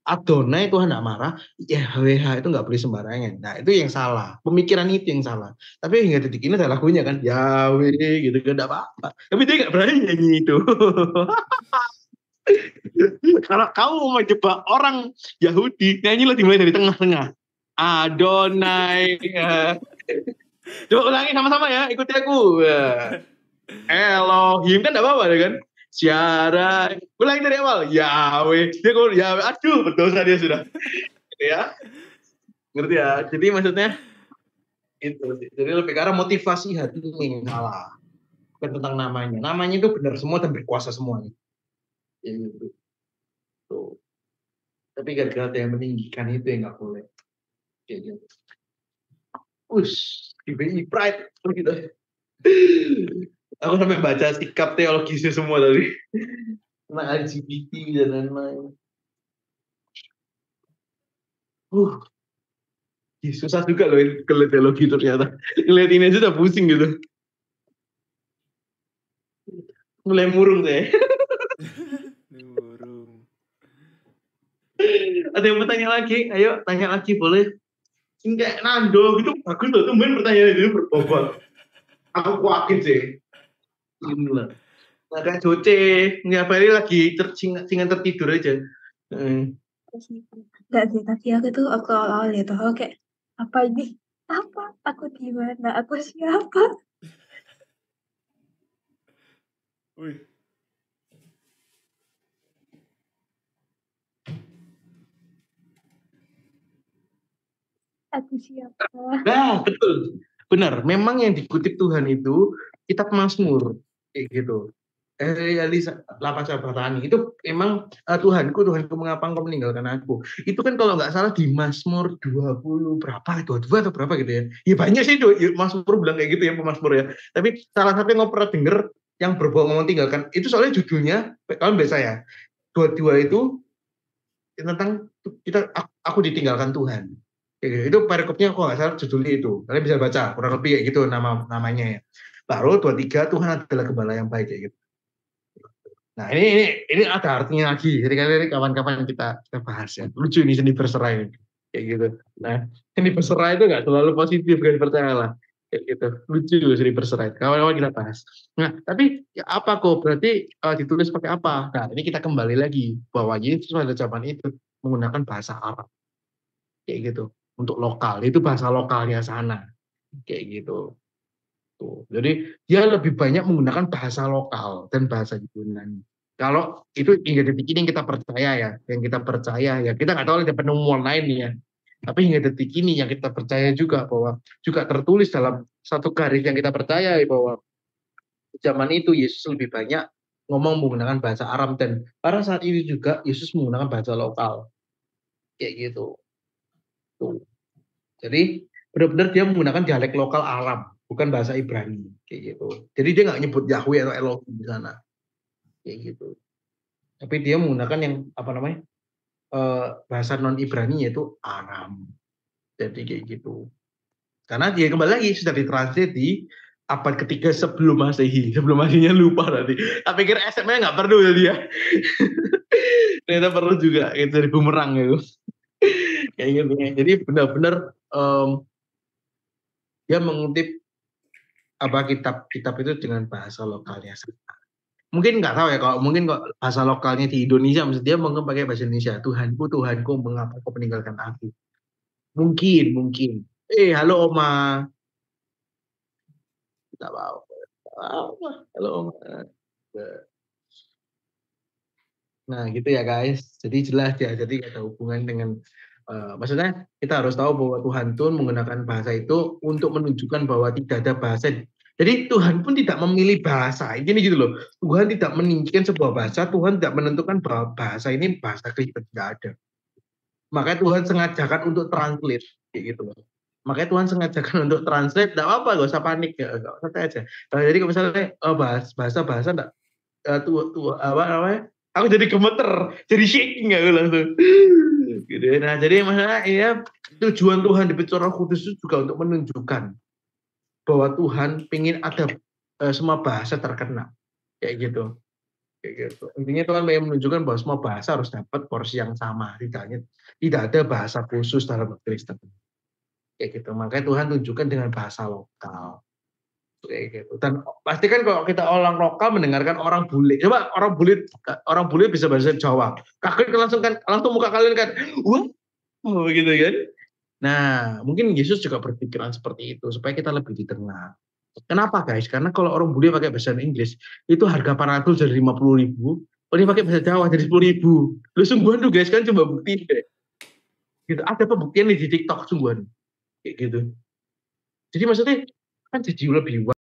Adonai Tuhan nggak marah, YHWH itu nggak boleh sembarangan. Nah itu yang salah, pemikiran itu yang salah. Tapi hingga detik ini ada lagunya kan, Yahweh gitu kan, nggak apa-apa. Tapi dia nggak berani nyanyi itu. Kalau kamu mau menjebak orang Yahudi, nyanyilah dimulai dari tengah-tengah. Adonai. Coba ulangi sama-sama ya, ikuti aku. Elohim kan nggak apa-apa kan? Syara, ulangi dari awal. Yahweh, dia ngomong Yahweh. Aduh, berdosa dia sudah. Gitu ya, ngerti ya? Jadi maksudnya itu. Jadi lebih karena motivasi hati ini salah, bukan tentang namanya. Namanya itu benar semua dan berkuasa semuanya. Gitu. Tuh. Tapi gara-gara ada yang meninggikan itu yang nggak boleh. Kayak gitu. GBI Pride gitu. Aku sampai baca sikap teologisnya semua tadi. Tentang LGBT dan lain-lain. Susah juga loh kalau teologi ternyata. Ngeliat ini aja udah pusing gitu. Mulai murung saya. Murung. Ada yang mau tanya lagi? Ayo tanya lagi boleh. Kayak Nando gitu bagus loh. Tumben pertanyaan itu berbobot. Aku khawatir sih. Inilah. Nah, kayak Joce, nggak Ferry lagi singan tertidur aja. Enggak sih, tapi aku tuh awal ya tuh kayak apa ini? Apa? Aku di mana? Aku siapa? Wih. Aku siapa? Nah, betul. Benar, memang yang dikutip Tuhan itu kitab Mazmur kayak gitu. Elisa 8 sahabat tani itu emang Tuhanku mengapa engkau meninggalkan aku. Itu kan kalau nggak salah di Mazmur 20 berapa, 22 atau berapa gitu ya. Ya banyak sih Mazmur bilang kayak gitu ya Mazmur ya. Tapi salah satu yang pernah denger yang berbohong mau tinggalkan itu soalnya judulnya kalau biasa ya. 22 itu tentang aku ditinggalkan Tuhan. Itu perikopnya kok nggak salah judulnya itu. Kalian bisa baca kurang lebih kayak gitu namanya ya. Baru 23 Tuhan adalah gembala yang baik kayak gitu. Nah ini ada artinya lagi. Jadi kan ini kawan-kawan kita bahas ya. Lucu ini seni berserai kayak gitu. Nah seni berserai itu nggak selalu positif, guys, percayalah. Kayak gitu. Lucu seni berserai. Kawan-kawan kita bahas. Nah tapi ya apa kok berarti ditulis pakai apa? Nah ini kita kembali lagi bahwa Yesus pada zaman itu menggunakan bahasa Arab kayak gitu untuk lokal. Itu bahasa lokalnya sana kayak gitu. Tuh. Jadi dia lebih banyak menggunakan bahasa lokal dan bahasa Yunani. Kalau itu hingga detik ini yang kita percaya ya, kita nggak tahu ada penemuan lain ya. Tapi hingga detik ini yang kita percaya juga bahwa juga tertulis dalam satu garis yang kita percaya bahwa zaman itu Yesus lebih banyak ngomong menggunakan bahasa Arab dan pada saat ini juga Yesus menggunakan bahasa lokal kayak gitu. Tuh. Jadi benar-benar dia menggunakan dialek lokal Arab, bukan bahasa Ibrani kayak gitu. Jadi dia nggak nyebut Yahweh atau Elohim di sana kayak gitu. Tapi dia menggunakan yang apa namanya bahasa non Ibrani yaitu Aram. Jadi kayak gitu. Karena dia kembali lagi sudah ditranslate di abad ketiga sebelum Masehi. Sebelum Masehinya lupa nanti. Tapi pikir SM-nya nggak perlu ya dia. Ternyata perlu juga itu dari bumerang gitu. Kayak gitu. Jadi benar-benar dia mengutip kitab-kitab itu dengan bahasa lokalnya. Mungkin nggak tahu ya kalau mungkin kok bahasa lokalnya di Indonesia, maksud dia mungkin pakai bahasa Indonesia. Tuhanku, mengapa kau meninggalkan aku? Mungkin. Halo Oma. Tidak apa-apa. Halo Oma. Nah gitu ya guys. Jadi jelas ya. Jadi ada hubungan dengan maksudnya kita harus tahu bahwa Tuhan Tuhan menggunakan bahasa itu untuk menunjukkan bahwa tidak ada bahasa. Jadi Tuhan pun tidak memilih bahasa. Ini gitu loh. Tuhan tidak meninggikan sebuah bahasa. Tuhan tidak menentukan bahwa bahasa ini bahasa Kristen, tidak ada. Makanya Tuhan sengajakan untuk translate kayak gitu loh. Makanya Tuhan sengajakan untuk translate. Tidak apa-apa, gak usah panik ya, gak santai aja. Jadi kalau misalnya bahasa enggak apa namanya? Aku jadi gemeter, jadi shaking aku langsung. Gitu. Nah, jadi maksudnya ya tujuan Tuhan di Roh Kudus itu juga untuk menunjukkan bahwa Tuhan ingin ada semua bahasa terkena kayak gitu. Intinya Tuhan ingin menunjukkan bahwa semua bahasa harus dapat porsi yang sama. Tidak ada bahasa khusus dalam Kristen. Kayak gitu. Makanya Tuhan tunjukkan dengan bahasa lokal. Kayak gitu. Dan pastikan kalau kita orang lokal mendengarkan orang bule, coba orang bule bisa bahasa Jawa, kaget langsung muka kalian kan, wah, begitu kan. Nah mungkin Yesus juga berpikiran seperti itu supaya kita lebih didengar. Kenapa guys? Karena kalau orang bule pakai bahasa Inggris itu harga paratul jadi 50.000, kalau dia pakai bahasa Jawa jadi 10.000. Lu sungguhan tuh guys, kan coba buktiin deh. Gitu. Ada pembuktian nih di TikTok sungguhan kayak gitu. Jadi maksudnya kan jadi lebih